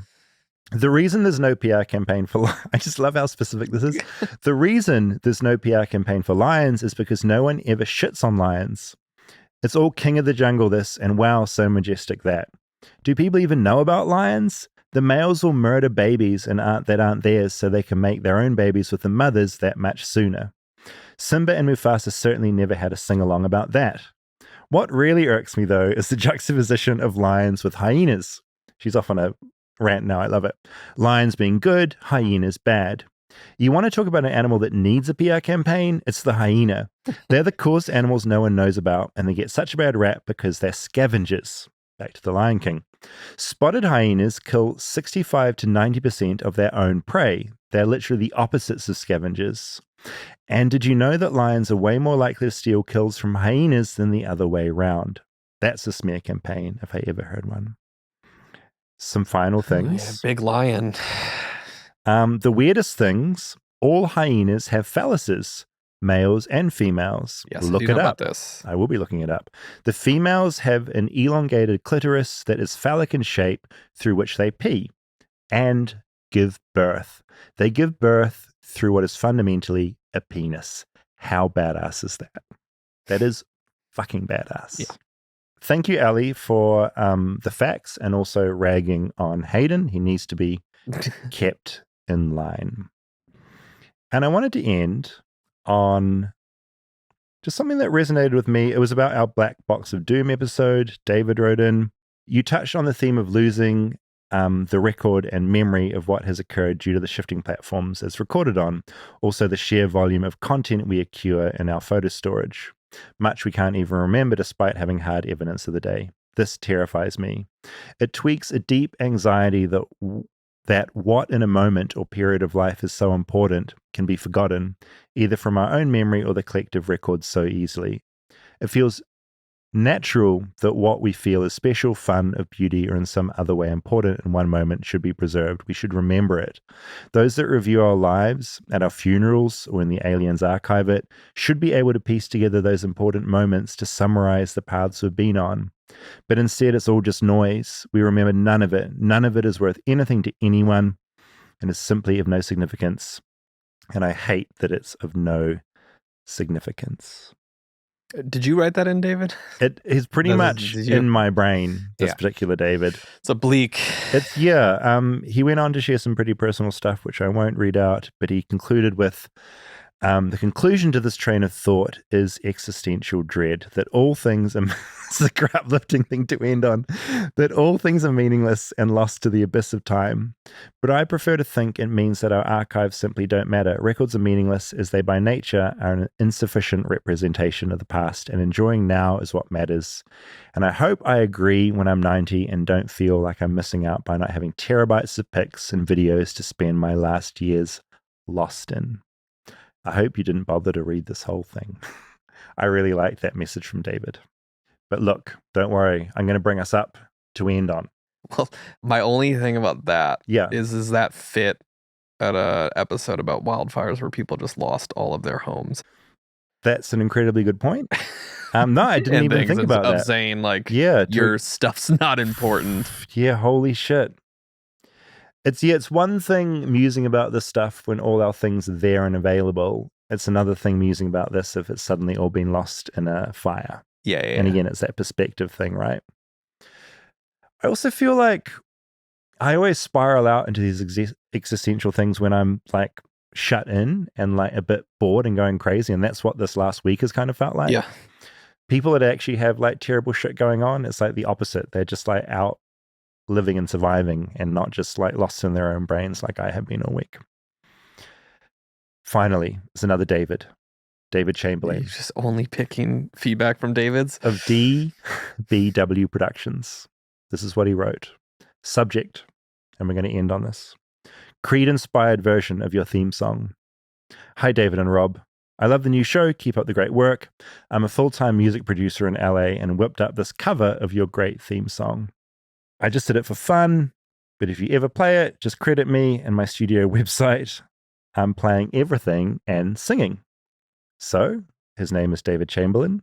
The reason there's no PR campaign for I just love how specific this is. The reason there's no PR campaign for lions is because no one ever shits on lions. It's all king of the jungle this, and wow, so majestic that. Do people even know about lions? The males will murder babies that aren't theirs so they can make their own babies with the mothers that much sooner. Simba and Mufasa certainly never had a sing-along about that. What really irks me, though, is the juxtaposition of lions with hyenas. She's off on a rant now, I love it. Lions being good, hyenas bad. You want to talk about an animal that needs a PR campaign? It's the hyena. They're the coolest animals no one knows about, and they get such a bad rap because they're scavengers. Back to the Lion King. Spotted hyenas kill 65 to 90% of their own prey. They're literally the opposites of scavengers. And did you know that lions are way more likely to steal kills from hyenas than the other way around? That's a smear campaign, if I ever heard one. Some final things. Yeah, big lion. The weirdest things, all hyenas have phalluses, males and females. Yes, Look I do it know up. about this. I will be looking it up. The females have an elongated clitoris that is phallic in shape through which they pee and give birth. They give birth through what is fundamentally a penis. How badass is that? That is fucking badass. Yeah. Thank you, Ali, for the facts and also ragging on Hayden. He needs to be kept in line. And I wanted to end on just something that resonated with me. It was about our Black Box of Doom episode. David wrote in, you touched on the theme of losing the record and memory of what has occurred due to the shifting platforms it's recorded on. Also, the sheer volume of content we accrue in our photo storage. Much we can't even remember despite having hard evidence of the day. This terrifies me. It tweaks a deep anxiety that what in a moment or period of life is so important can be forgotten, either from our own memory or the collective records so easily. It feels natural that what we feel is special, fun, of beauty, or in some other way important in one moment should be preserved. We should remember it. Those that review our lives at our funerals or when the aliens archive it should be able to piece together those important moments to summarize the paths we've been on. But instead, it's all just noise. We remember none of it. None of it is worth anything to anyone and is simply of no significance. And I hate that it's of no significance. Did you write that in, David? It is pretty much in my brain, this particular David. It's oblique. He went on to share some pretty personal stuff, which I won't read out, but he concluded with, the conclusion to this train of thought is existential dread, that all things are, it's a uplifting thing to end on, that all things are meaningless and lost to the abyss of time. But I prefer to think it means that our archives simply don't matter. Records are meaningless as they by nature are an insufficient representation of the past, and enjoying now is what matters. And I hope I agree when I'm 90 and don't feel like I'm missing out by not having terabytes of pics and videos to spend my last years lost in. I hope you didn't bother to read this whole thing. I really liked that message from David. But look, don't worry. I'm going to bring us up to end on. Well, my only thing about that is that fit at a episode about wildfires where people just lost all of their homes. That's an incredibly good point. No, I didn't even think about that. Of saying your stuff's not important. Yeah, holy shit. It's one thing musing about this stuff when all our things are there and available. It's another thing musing about this if it's suddenly all been lost in a fire. Yeah. And again, it's that perspective thing, right? I also feel like I always spiral out into these existential things when I'm like shut in and like a bit bored and going crazy. And that's what this last week has kind of felt like. Yeah. People that actually have like terrible shit going on, it's like the opposite. They're just like out living and surviving and not just like lost in their own brains like I have been all week. Finally, it's another David Chamberlain. You're just only picking feedback from David's? Of DBW Productions. This is what he wrote. Subject, and we're going to end on this. Creed-inspired version of your theme song. Hi, David and Rob. I love the new show. Keep up the great work. I'm a full-time music producer in LA and whipped up this cover of your great theme song. I just did it for fun, but if you ever play it, just credit me and my studio website. I'm playing everything and singing. So, his name is David Chamberlain.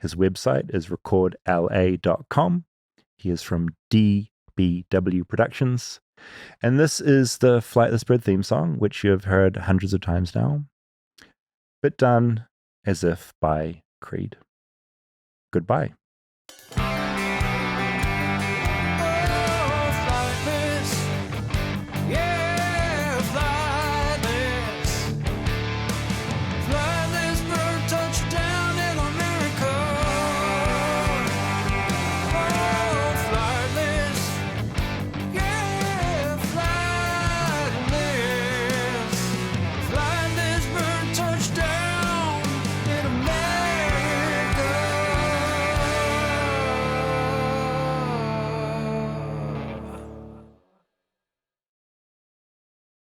His website is recordla.com. He is from DBW Productions. And this is the Flightless Bird theme song, which you have heard hundreds of times now, but done as if by Creed. Goodbye.